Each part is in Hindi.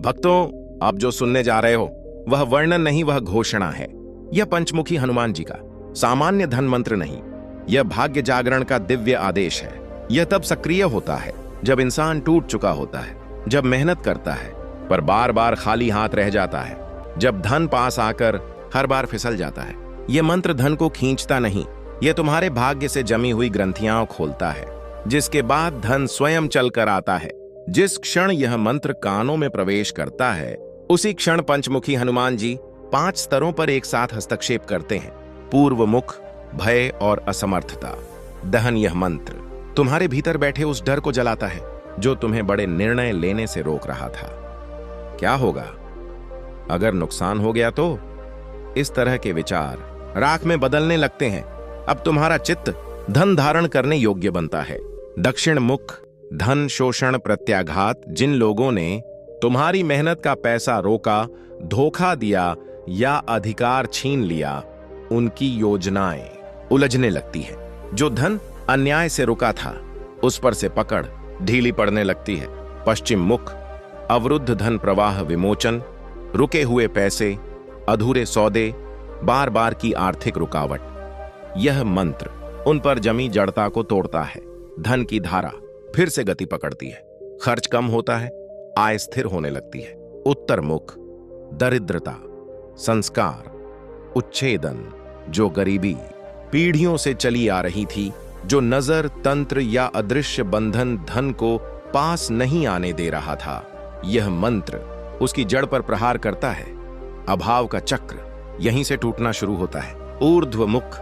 भक्तों, आप जो सुनने जा रहे हो वह वर्णन नहीं, वह घोषणा है। यह पंचमुखी हनुमान जी का सामान्य धन मंत्र नहीं, यह भाग्य जागरण का दिव्य आदेश है। यह तब सक्रिय होता है जब इंसान टूट चुका होता है, जब मेहनत करता है पर बार बार खाली हाथ रह जाता है, जब धन पास आकर हर बार फिसल जाता है। यह मंत्र धन को खींचता नहीं, यह तुम्हारे भाग्य से जमी हुई ग्रंथियां खोलता है, जिसके बाद धन स्वयं चलकर आता है। जिस क्षण यह मंत्र कानों में प्रवेश करता है, उसी क्षण पंचमुखी हनुमान जी 5 स्तरों पर एक साथ हस्तक्षेप करते हैं। पूर्व मुख, भय और असमर्थता। दहन। यह मंत्र तुम्हारे भीतर बैठे उस डर को जलाता है जो तुम्हें बड़े निर्णय लेने से रोक रहा था। क्या होगा अगर नुकसान हो गया? तो इस तरह के विचार राख में बदलने लगते हैं। अब तुम्हारा चित्त धन धारण करने योग्य बनता है। दक्षिण मुख। धन शोषण प्रत्याघात। जिन लोगों ने तुम्हारी मेहनत का पैसा रोका, धोखा दिया या अधिकार छीन लिया, उनकी योजनाएं उलझने लगती हैं। जो धन अन्याय से रुका था, उस पर से पकड़ ढीली पड़ने लगती है। पश्चिम मुख। अवरुद्ध धन प्रवाह विमोचन। रुके हुए पैसे, अधूरे सौदे, बार बार की आर्थिक रुकावट। यह मंत्र उन पर जमी जड़ता को तोड़ता है। धन की धारा फिर से गति पकड़ती है। खर्च कम होता है, आय स्थिर होने लगती है। उत्तर मुख। दरिद्रता, संस्कार, उच्छेदन। जो गरीबी पीढ़ियों से चली आ रही थी, जो नजर, तंत्र या अदृश्य बंधन धन को पास नहीं आने दे रहा था, यह मंत्र उसकी जड़ पर प्रहार करता है। अभाव का चक्र यहीं से टूटना शुरू होता है। ऊर्ध्व मुख।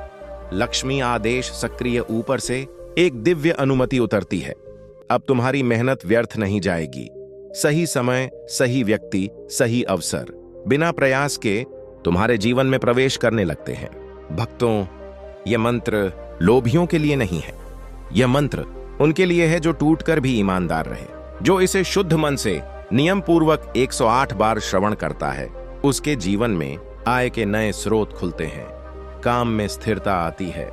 लक्ष्मी आदेश सक्रिय। ऊपर से एक दिव्य अनुमति उतरती है। अब तुम्हारी मेहनत व्यर्थ नहीं जाएगी। सही समय, सही व्यक्ति, सही अवसर बिना प्रयास के तुम्हारे जीवन में प्रवेश करने लगते हैं। भक्तों, यह मंत्र लोभियों के लिए नहीं है। यह मंत्र उनके लिए है जो टूटकर भी ईमानदार रहे, जो इसे शुद्ध मन से नियम पूर्वक 108 बार श्रवण करता है। उसके जीवन में आय के नए स्रोत खुलते हैं, काम में स्थिरता आती है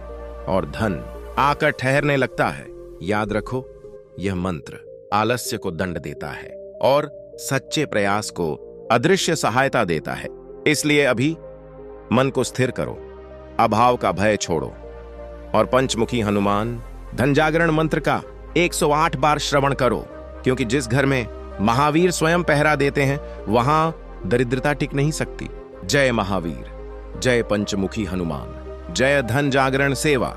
और धन आकर ठहरने लगता है। याद रखो, यह मंत्र आलस्य को दंड देता है और सच्चे प्रयास को अदृश्य सहायता देता है। इसलिए अभी मन को स्थिर करो, अभाव का भय छोड़ो और पंचमुखी हनुमान धन जागरण मंत्र का 108 बार श्रवण करो, क्योंकि जिस घर में महावीर स्वयं पहरा देते हैं, वहां दरिद्रता टिक नहीं सकती। जय महावीर, जय पंचमुखी हनुमान, जय धन जागरण सेवा।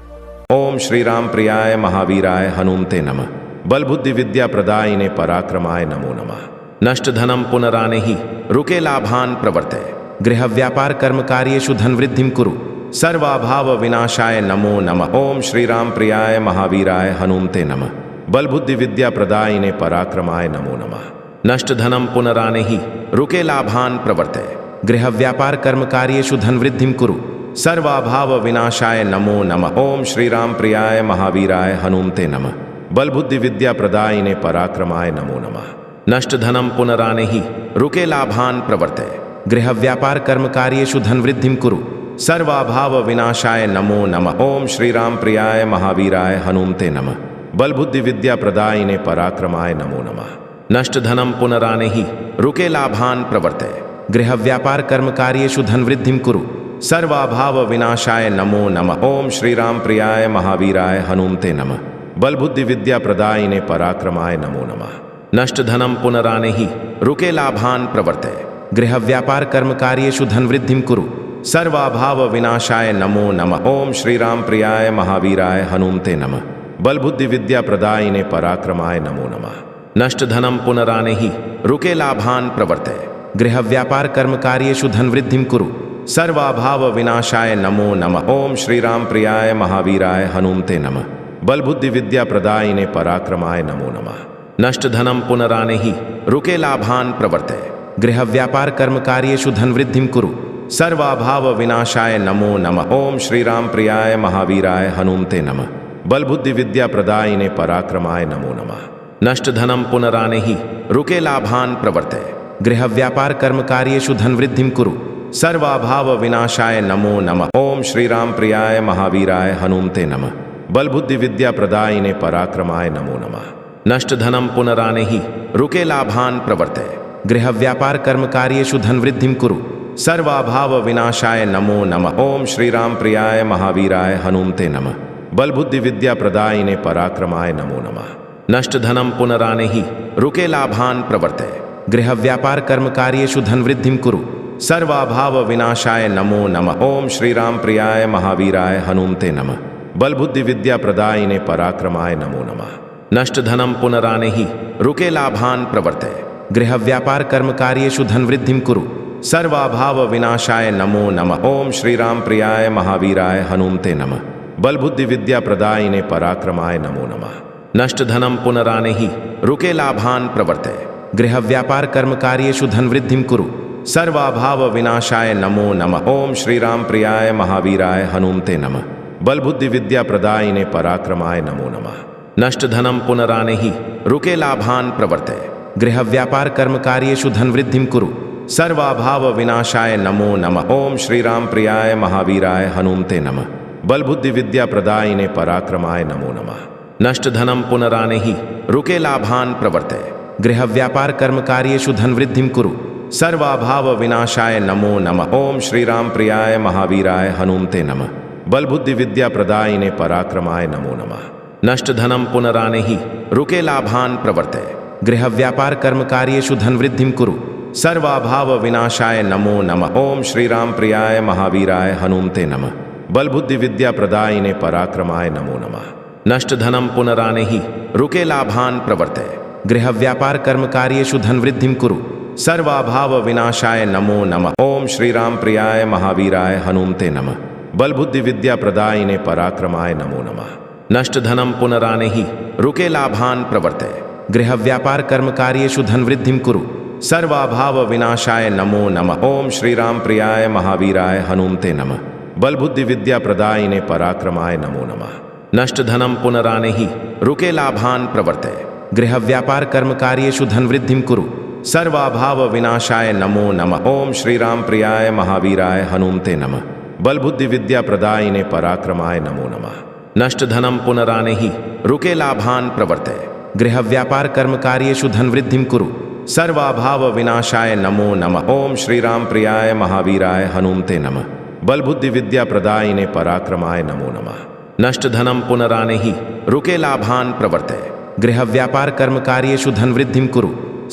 ओम श्री राम प्रियाय महावीराय हनुमते नमः। बल बुद्धि विद्या प्रदायिने पराक्रमाय नमो नमः। नष्ट धनम पुनराने ही रुके लाभान प्रवर्तय। गृह व्यापार कर्म कार्येषु धन वृद्धिम कुरु। सर्वाभाव विनाशाय नमो नमः। ओम श्री राम प्रियाय महावीराय हनुमते नमः। बल बुद्धि विद्या प्रदायिने पराक्रमाय नमो नमः। नष्ट धनम पुनराने ही रुके लाभान प्रवर्तय। गृह व्यापार कर्म कार्येषु धन वृद्धिम कुरु। सर्वाभाव विनाशाय नमो नमः। ओम श्री राम प्रियाय महावीराय हनुमते नमः। बल बुद्धि विद्या प्रदायिने पराक्रमाय नमो नमः। नष्ट धनम पुनराने ही रुके लाभान प्रवर्तय। गृह व्यापार कर्म कार्येषु धन वृद्धिम कुरु। सर्वाभाव विनाशाय नमो नमः। ओम श्री राम प्रियाय महावीराय हनुमते नमः। बल बुद्धि विद्या प्रदायिने पराक्रमाय नमो नमः। नष्ट धनम पुनराने ही रुके लाभान प्रवर्तय। गृह व्यापार कर्म कार्येषु धन वृद्धिम कुरु। सर्वाभाव विनाशाय नमो नमः। ओम श्री राम प्रियाय महावीराय हनुमते नमः। बल बुद्धि विद्या प्रदायिने पराक्रमाय नमो नमः। नष्ट धनम पुनराने ही रुके लाभान प्रवर्तय। गृह व्यापार कर्म कार्येषु धन वृद्धिम कुरु। सर्वाभाव विनाशाय नमो नमः। ओम श्री राम प्रियाय महावीराय हनुमते नमः। बल बुद्धि विद्या प्रदायिने पराक्रमाय नमो नमः। नष्ट धनम पुनराने ही रुके लाभान प्रवर्तय। गृह व्यापार कर्म कार्येषु धन वृद्धिम कुरु। सर्वाभाव विनाशाय नमो नमः। ओम श्री राम प्रियाय महावीराय हनुमते नमः। बल बुद्धि विद्या प्रदायिने पराक्रमाय नमो नमः। नष्ट धनम पुनराने ही रुके लाभान प्रवर्तय। गृह व्यापार कर्म कार्येषु धन वृद्धिम कुरु। सर्वाभाव विनाशाय नमो नमः। ओम श्री राम प्रियाय महावीराय हनुमते नमः। बल बुद्धि विद्या प्रदायिने पराक्रमाय नमो नमः। नष्ट धनम पुनराने ही रुके लाभान प्रवर्तय। गृह व्यापार कर्म कार्येषु धन वृद्धिम कुरु। सर्वाभाव विनाशाय नमो नमः। ओम श्री राम प्रियाय महावीराय हनुमते नमः। बल बुद्धि विद्या प्रदायिने पराक्रमाय नमो नमः। नष्ट धनम पुनराने ही रुके लाभान प्रवर्तय। गृह व्यापार कर्म कार्येषु धन वृद्धिं कुरु। सर्वाभाव विनाशाय नमो नमः। ओम श्री राम प्रियाय महावीराय हनुमते नमः। बल बुद्धि विद्या प्रदायिने पराक्रमाय नमो नमः। नष्ट धनम पुनराने ही रुके लाभान प्रवर्ते। गृह व्यापार कर्म कार्येषु धन वृद्धिं कुरु। सर्वाभाव विनाशाय नमो नमः। ओम श्री राम प्रियाय महावीराय हनुमते नमः। बल बुद्धि विद्या प्रदायिने पराक्रमाय नमो नमः। नष्ट धनम पुनराने ही रुके लाभान प्रवर्ते। गृह व्यापार कर्म कार्येषु धन वृद्धिं कुरु। सर्वाभाव विनाशाय नमो नमः। ओम श्री राम प्रियाय महावीराय हनुमते नमः। बल बुद्धि विद्या प्रदायिने पराक्रमाय नमो नमः। नष्ट धनम पुनराने ही रुके लाभान प्रवर्ते। गृह व्यापार कर्म कार्येषु धन वृद्धिं कुरु। सर्वाभाव विनाशाय नमो नमः। ओम श्री राम प्रियाय महावीराय हनुमते नमः। बल बुद्धि विद्या प्रदायिने पराक्रमाय नमो नमः। नष्ट धनम पुनराने ही रुके लाभान प्रवर्ते। गृह व्यापार कर्म कार्येषु धन वृद्धिं कुरु। सर्वाभाव विनाशाय नमो नमः। ओम श्री राम प्रियाय महावीराय हनुमते नमः। बल बुद्धि विद्या प्रदायिने पराक्रमाय नमो नमः। नष्ट धनम पुनराने ही रुके लाभान प्रवर्ते। गृह व्यापार कर्म कार्येषु धन वृद्धिं कुरु। सर्वाभाव विनाशाय नमो नमः। ओम श्री राम प्रियाय महावीराय हनुमते नमः। बल बुद्धि विद्या प्रदायिने पराक्रमाय नमो नमः। नष्ट धनम पुनराने ही रुके लाभान प्रवर्ते। गृह व्यापार कर्म कार्येषु धन वृद्धिं कुरु। सर्वाभाव विनाशाय नमो नमः। ओम श्री राम प्रियाय महावीराय हनुमते नमः। बल बुद्धि विद्या प्रदायिने पराक्रमाय नमो नमः। नष्ट धनम पुनराने ही रुके लाभान प्रवर्ते। गृह व्यापार कर्म कार्येषु धन वृद्धिं कुरु। सर्वाभाव विनाशाय नमो नमः। ओम श्री राम प्रियाय महावीराय हनुमते नमः। बल बुद्धि विद्या प्रदायिने पराक्रमाय नमो नमः। नष्ट धनम पुनराने ही रुके लाभान प्रवर्ते। गृह व्यापार कर्म कार्येषु धन वृद्धिं कुरु। सर्वाभाव विनाशाय नमो नमः। ओम श्री राम प्रियाय महावीराय हनुमते नमः। बल बुद्धि विद्या प्रदायिने पराक्रमाय नमो नमः। नष्ट धनम पुनराने ही रुके लाभान प्रवर्ते। गृह व्यापार कर्म कार्येषु धन वृद्धिं कुरु। सर्वाभाव विनाशाय नमो नमः। ओम श्री राम प्रियाय महावीराय हनुमते नमः। बल बुद्धि विद्या प्रदायिने पराक्रमाय नमो नमः। नष्ट धनम पुनराने ही रुके लाभान प्रवर्ते। गृह व्यापार कर्म कार्येषु धन वृद्धिं कुरु। सर्वाभाव विनाशाय नमो नमः। ओम श्री राम प्रियाय महावीराय हनुमते नमः। बल बुद्धि विद्या प्रदायिने पराक्रमाय नमो नमः। नष्ट धनम पुनराने ही रुके लाभान प्रवर्ते। गृह व्यापार कर्म कार्येषु धन वृद्धिं कुरु।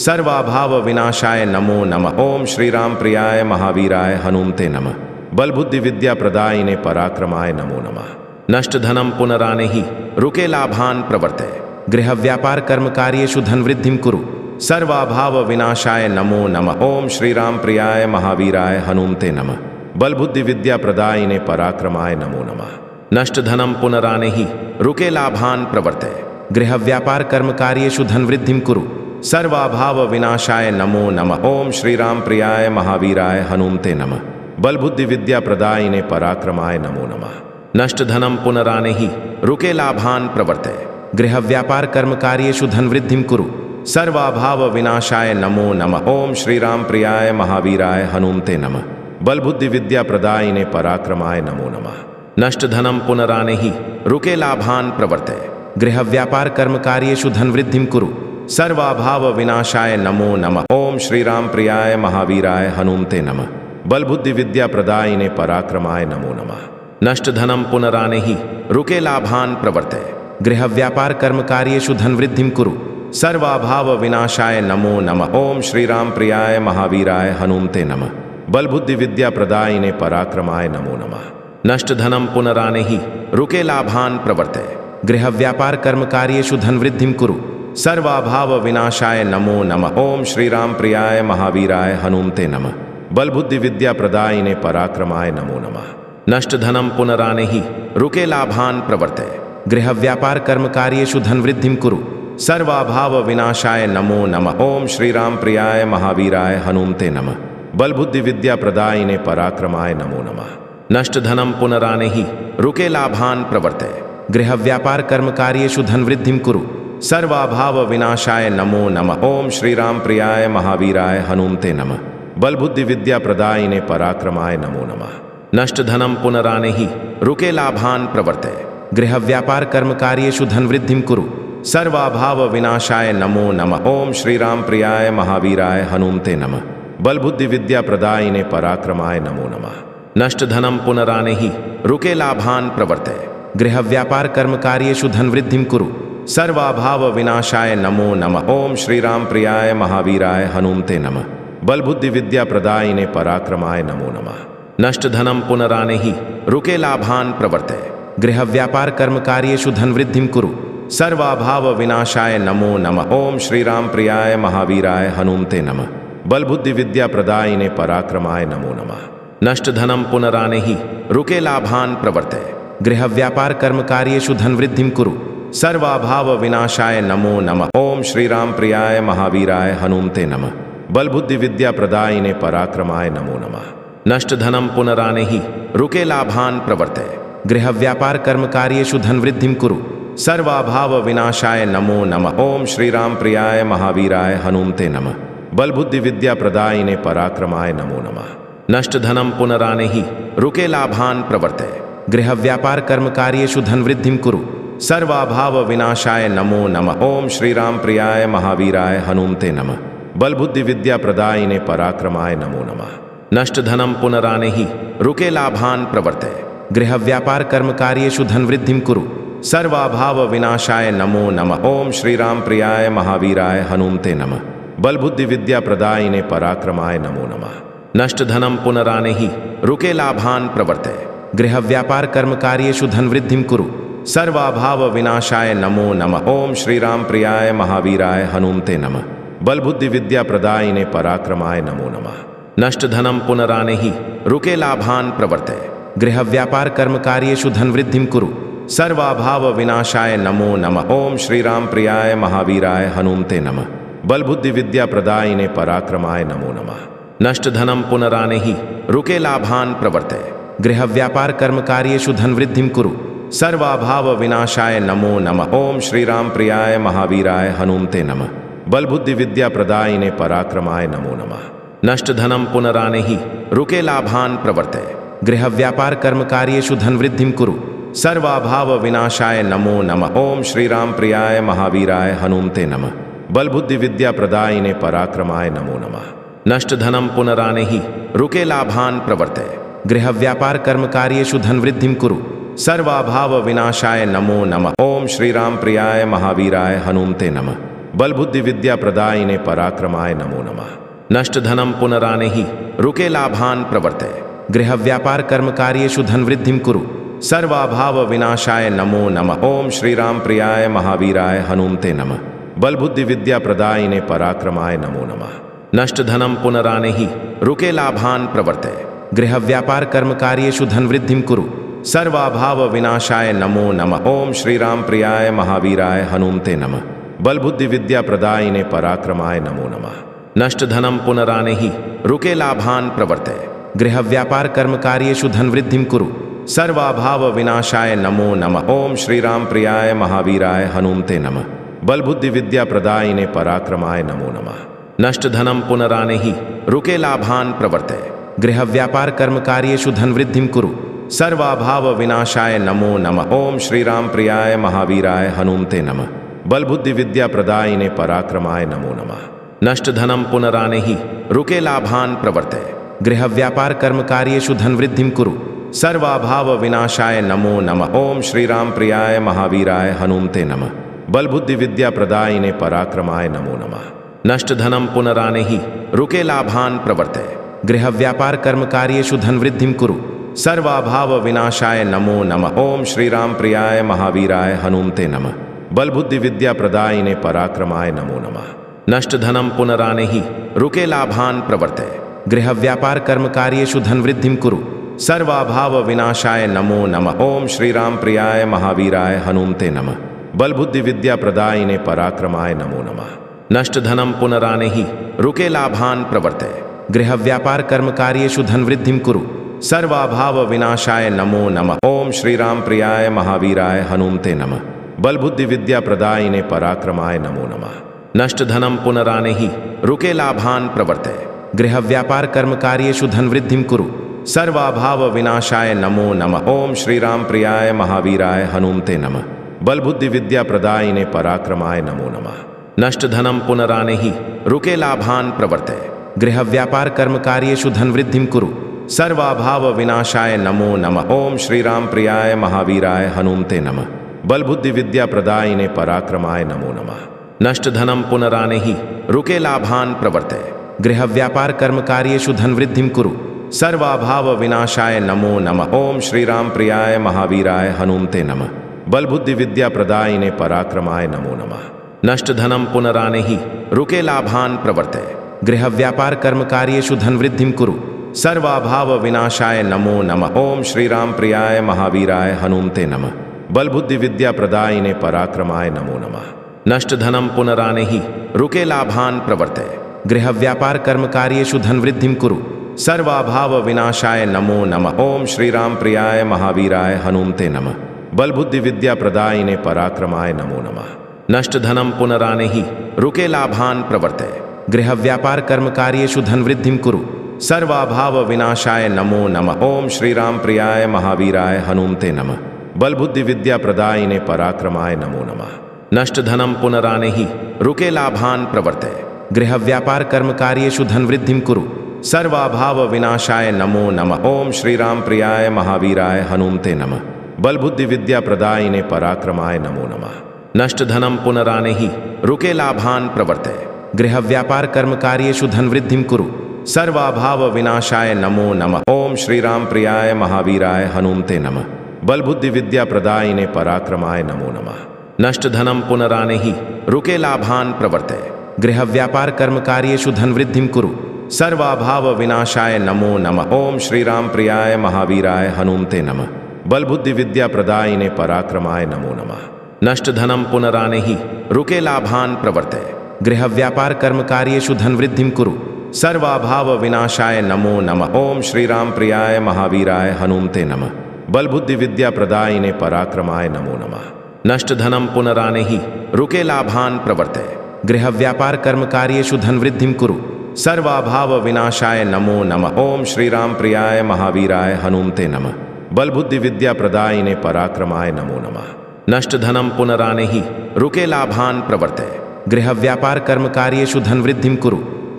सर्वाभाव विनाशाय नमो नमः। ओम श्री राम प्रियाय महावीराय हनुमते नमः। बल बुद्धि विद्या प्रदायिने पराक्रमाय नमो नमः। नष्ट धनम पुनराने ही रुके लाभान प्रवर्ते। गृह व्यापार कर्म कार्येषु धन वृद्धिं कुरु। सर्वाभाव विनाशाय नमो नमः। ओम श्री राम प्रियाय महावीराय हनुमते नमः। बल बुद्धि विद्या प्रदायिने पराक्रमाय नमो नमः। नष्ट धनम पुनराने ही रुके लाभान प्रवर्ते। गृह व्यापार कर्म कार्येषु धन वृद्धिं कुरु। सर्वाभाव विनाशाय नमो नमः। ओम श्री राम प्रियाय महावीराय हनुमते नमः। बल बुद्धि विद्या प्रदायिने पराक्रमाय नमो नमः। नष्ट धनम पुनराने ही रुके लाभान प्रवर्ते। गृह व्यापार कर्म कार्येषु धन वृद्धिं कुरु। सर्वाभाव विनाशाय नमो नमः। ओम श्री राम प्रियाय महावीराय हनुमते नमः। बल बुद्धि विद्या प्रदायिने पराक्रमाय नमो नमः। नष्ट धनम पुनराने ही रुके लाभान प्रवर्ते। गृह व्यापार कर्म कार्येषु धन वृद्धिं कुरु। सर्वाभाव विनाशाय नमो नमः। ओम श्री राम प्रियाय महावीराय हनुमते नमः। बल बुद्धि विद्या प्रदायिने पराक्रमाय नमो नमः। नष्ट धनम पुनराने ही रुके लाभान प्रवर्ते। गृह व्यापार कर्म कार्येषु धन वृद्धिं कुरु। सर्वाभाव विनाशाय नमो नमः। ओम श्री राम प्रियाय महावीराय हनुमते नमः। बल बुद्धि विद्या प्रदायिने पराक्रमाय नमो नमः। नष्ट धनम पुनराने ही रुके लाभान प्रवर्ते। गृह व्यापार कर्म कार्येषु धन वृद्धिं कुरु। सर्वाभाव विनाशाय नमो नमः। ओम श्री राम प्रियाय महावीराय हनुमते नमः। बल बुद्धि विद्या प्रदायिने पराक्रमाय नमो नमः। नष्ट धनम पुनराने ही रुके लाभान प्रवर्ते। गृह व्यापार कर्म कार्येषु धन वृद्धिं कुरु। सर्वाभाव विनाशाय नमो नमः। ओम श्री राम प्रियाय महावीराय हनुमते नमः। बल बुद्धि विद्या प्रदायिने पराक्रमाय नमो नमः। नष्ट धनम पुनराने ही रुके लाभान प्रवर्ते। गृह व्यापार कर्म कार्येषु धन वृद्धिं कुरु। सर्वाभाव विनाशाय नमो नमः। ओम श्री राम प्रियाय महावीराय हनुमते नमः। बल बुद्धि विद्या प्रदायिने पराक्रमाय नमो नमः। नष्ट धनम पुनराने ही रुके लाभान प्रवर्ते। गृह व्यापार कर्म कार्येषु धन वृद्धिं कुरु। सर्वाभाव विनाशाय नमो नमः। ओम श्री राम प्रियाय महावीराय हनुमते नमः। बल बुद्धि विद्या प्रदायिने पराक्रमाय नमो नमः। नष्ट धनम पुनरानेहि रुके लाभान प्रवर्तय। गृह व्यापार कर्म कार्येषु धन वृद्धिं कुरु। सर्वाभाव विनाशाय नमो नमः। ओम श्री राम प्रियाय महावीराय हनुमते नमः। बल बुद्धि विद्या प्रदायिने पराक्रमाय नमो नमः। नष्ट धनम पुनरानेहि रुके लाभान प्रवर्तय। गृह व्यापार कर्म कार्येषु धन वृद्धिं कुरु। सर्वाभाव विनाशाय नमो नमः। ओम श्री राम प्रियाय महावीराय हनुमते नमः। बल बुद्धि विद्या प्रदायिने पराक्रमाय नमो नमः। नष्ट धनम पुनरानेहि रुके लाभान प्रवर्तय। गृह व्यापार कर्म कार्येषु धन वृद्धिं कुरु। सर्वाभाव विनाशाय नमो नमः। ओम श्री राम प्रियाय महावीराय हनुमते नमः। बल बुद्धि विद्या प्रदायिने पराक्रमाय नमो नमः। नष्ट धनम पुनरानेहि रुके लाभान प्रवर्तय। गृह व्यापार कर्म कार्येषु धन वृद्धिं कुरु। सर्वाभाव विनाशाय नमो नमः। ओम श्री राम प्रियाय महावीराय हनुमते नमः। बल बुद्धि विद्या प्रदायिने पराक्रमाय नमो नमः। नष्ट धनम पुनरानेहि रुके लाभान प्रवर्तय। गृह व्यापार कर्म कार्येषु धन वृद्धिं कुरु। सर्वाभाव विनाशाय नमो नमः। ओम श्री राम प्रियाय महावीराय हनुमते नमः। बल बुद्धि विद्या प्रदायिने पराक्रमाय नमो नमः। नष्ट धनम पुनरानेहि रुके लाभान प्रवर्तय। गृह व्यापार कर्म कार्येषु धन वृद्धिं कुरु। सर्वाभाव विनाशाय नमो नमः। ओम श्री राम प्रियाय महावीराय हनुमते नमः। बल बुद्धि विद्या प्रदायिने पराक्रमाय नमो नमः। नष्ट धनम पुनरानेहि रुके लाभान प्रवर्तय। गृह व्यापार कर्म कार्येषु धन वृद्धिं कुरु। सर्वाभाव विनाशाय नमो नमः। ओम श्री राम प्रियाय महावीराय हनुमते नमः। बल बुद्धि विद्या प्रदायिने पराक्रमाय नमो नमः। नष्ट धनम पुनरानेहि रुके लाभान प्रवर्तय। गृह व्यापार कर्म कार्येषु धन वृद्धिं कुरु। सर्वाभाव विनाशाय नमो नमः। ओम श्री राम प्रियाय महावीराय हनुमते नमः। बल बुद्धि विद्या प्रदायिने पराक्रमाय नमो नमः। नष्ट धनम पुनरानेहि रुके लाभान प्रवर्तय। गृह व्यापार कर्म कार्येषु धन वृद्धिं कुरु। सर्वाभाव विनाशाय नमो नमः। ओम श्री राम प्रियाय महावीराय हनुमते नमः। बल बुद्धि विद्या प्रदायिने पराक्रमाय नमो नमः। नष्ट धनम पुनरानेहि रुके लाभान प्रवर्तय। गृह व्यापार कर्म कार्येषु धन वृद्धिं कुरु। सर्वाभाव विनाशाय नमो नमः। ओम श्री राम प्रियाय महावीराय हनुमते नमः। बल बुद्धि विद्या प्रदायिने पराक्रमाय नमो नमः। नष्ट धनम पुनरानेहि रुके लाभान प्रवर्तय। गृह व्यापार कर्म कार्येषु धन वृद्धिं कुरु। सर्वाभाव विनाशाय नमो नमः। ओम श्री राम प्रियाय महावीराय हनुमते नमः। बल बुद्धि विद्या प्रदायिने पराक्रमाय नमो नमः। नष्ट धनम पुनरानेहि रुके लाभान प्रवर्तय। गृह व्यापार कर्म कार्येषु धन वृद्धिं कुरु। सर्वाभाव विनाशाय नमो नमः। ओम श्री राम प्रियाय महावीराय हनुमते नमः। बल बुद्धि विद्या प्रदायिने पराक्रमाय नमो नमः। नष्ट धनम पुनरानेहि रुके लाभान प्रवर्तय। गृह व्यापार कर्म कार्येषु धन वृद्धिं कुरु। सर्वाभाव विनाशाय नमो नमः। ओम श्री राम प्रियाय महावीराय हनुमते नमः। बल बुद्धि विद्या प्रदायिने पराक्रमाय नमो नमः। नष्ट धनम पुनरानेहि रुके लाभान प्रवर्तय। गृह व्यापार कर्म कार्येषु धन वृद्धिं कुरु। सर्वाभाव विनाशाय नमो नमः। ओम श्री राम प्रियाय महावीराय हनुमते नमः। बल बुद्धि विद्या प्रदायिने पराक्रमाय नमो नमः। नष्ट धनम पुनरानेहि रुके लाभान प्रवर्तय। गृह व्यापार कर्म कार्येषु धन वृद्धिं कुरु। सर्वाभाव विनाशाय नमो नमः। ओम श्री राम प्रियाय महावीराय हनुमते नमः। बल बुद्धि विद्या प्रदायिने पराक्रमाय नमो नमः। नष्ट धनम पुनरानेहि रुके लाभान प्रवर्तय। गृह व्यापार कर्म कार्येषु धन वृद्धिं कुरु। सर्वाभाव विनाशाय नमो नमः। ओम श्री राम प्रियाय महावीराय हनुमते नमः। बल बुद्धि विद्या प्रदायिने पराक्रमाय नमो नमः। नष्ट धनम पुनरानेहि रुके लाभान प्रवर्तय। गृह व्यापार कर्म कार्येषु धन वृद्धिं कुरु। सर्वाभाव विनाशाय नमो नमः। ओम श्री राम प्रियाय महावीराय हनुमते नमः। बल बुद्धि विद्या प्रदायिने पराक्रमाय नमो नमः। नष्ट धनम पुनरानेहि रुके लाभान प्रवर्तय। गृह व्यापार कर्म कार्येषु धन वृद्धिं कुरु। सर्वाभाव विनाशाय नमो नमः। ओम श्री राम प्रियाय महावीराय हनुमते नमः। बल बुद्धि विद्या प्रदायिने पराक्रमाय नमो नमः। नष्ट धनम पुनरानेहि रुके लाभान प्रवर्तय। गृह व्यापार कर्म कार्येषु धन वृद्धिं कुरु। सर्वाभाव विनाशाय नमो नमः। ओम श्री राम प्रियाय महावीराय हनुमते नमः। बल बुद्धि विद्या प्रदायिने पराक्रमाय नमो नमः। नष्ट धनम पुनरानेहि रुके लाभान प्रवर्तय। गृह व्यापार कर्म कार्येषु धन वृद्धिं कुरु। सर्वाभाव विनाशाय नमो नमः। ओम श्री राम प्रियाय महावीराय हनुमते नमः। बल बुद्धि विद्या प्रदायिने पराक्रमाय नमो नमः। नष्ट धनम पुनरानेहि रुके लाभान प्रवर्ते गृह व्यापार कर्म कार्येषु धन वृद्धिं कुरु सर्वाभाव विनाशाय नमो नमः। ओम श्री राम प्रियाय महावीराय हनुमते नमः। बल बुद्धि विद्या प्रदायिने पराक्रमाय नमो नमः। नष्ट धनम पुनरानेहि रुके लाभान प्रवर्ते गृह व्यापार कर्म कार्येषु धन वृद्धिं कुरु सर्वाभाव विनाशाय नमो नमः। ओम श्री राम प्रियाय महावीराय हनुमते नमः। बल बुद्धि विद्या प्रदायिने पराक्रमाय नमो नमः। नष्ट धनम पुनरानेहि रुके लाभान प्रवर्ते गृह व्यापार कर्म कार्येषु धन वृद्धिं कुरु सर्वाभाव विनाशाय नमो नमः। ओम श्री राम प्रियाय महावीराय हनुमते नमः। बल बुद्धि विद्या प्रदायिने पराक्रमाय नमो नमः। नष्ट धनम पुनरानेहि रुके लाभान प्रवर्ते गृह व्यापार कर्म कार्येषु धन वृद्धिं कुरु सर्वाभाव विनाशाय नमो नमः। ओम श्री राम प्रियाय महावीराय हनुमते नमः। बल बुद्धि विद्या प्रदायिने पराक्रमाय नमो नमः। नष्ट धनम पुनरानेहि रुके लाभान प्रवर्ते गृह व्यापार कर्म कार्येषु धन वृद्धिं कुरु सर्वाभाव विनाशाय नमो नमः। ओम श्री राम प्रियाय महावीराय हनुमते नमः। बल बुद्धि विद्या प्रदायिने पराक्रमाय नमो नमः। नष्ट धनम पुनरानेहि रुके लाभान प्रवर्ते गृह व्यापार कर्म कार्येषु धन वृद्धिं कुरु सर्वाभाव विनाशाय नमो नमः। ओम श्री राम प्रियाय महावीराय हनुमते नमः। बल बुद्धि विद्या प्रदायिने पराक्रमाय नमो नमः। नष्ट धनम पुनरानेहि रुके लाभान प्रवर्ते गृह व्यापार कर्म कार्येषु धन वृद्धिं कुरु सर्वाभाव विनाशाय नमो नमः। ओम श्री राम प्रियाय महावीराय हनुमते नमः। बल बुद्धि विद्या प्रदायिने पराक्रमाय नमो नमः। नष्ट धनम पुनरानेहि रुके लाभान प्रवर्ते गृह व्यापार कर्म कार्येषु धन वृद्धिं कुरु सर्वाभाव विनाशाय नमो नमः। ओम श्री राम प्रियाय महावीराय हनुमते नमः। बल बुद्धि विद्या प्रदायिने पराक्रमाय नमो नमः। नष्ट धनम पुनरानेहि रुके लाभान प्रवर्ते गृह व्यापार कर्म कार्येषु धन वृद्धिं कुरु सर्वाभाव विनाशाय नमो नमः। ओम श्री राम प्रियाय महावीराय हनुमते नमः। बल बुद्धि विद्या प्रदायिने पराक्रमाय नमो नमः। नष्ट धनम पुनरानेहि रुके लाभान प्रवर्ते गृह व्यापार कर्म कार्येषु धन वृद्धिं कुरु सर्वाभाव विनाशाय नमो नमः। ओम श्री राम प्रियाय महावीराय हनुमते नमः। बल बुद्धि विद्या प्रदायिने पराक्रमाय नमो नमः। नष्ट धनम पुनरानेहि रुके लाभान प्रवर्ते गृह व्यापार कर्म कार्येषु धन वृद्धिं कुरु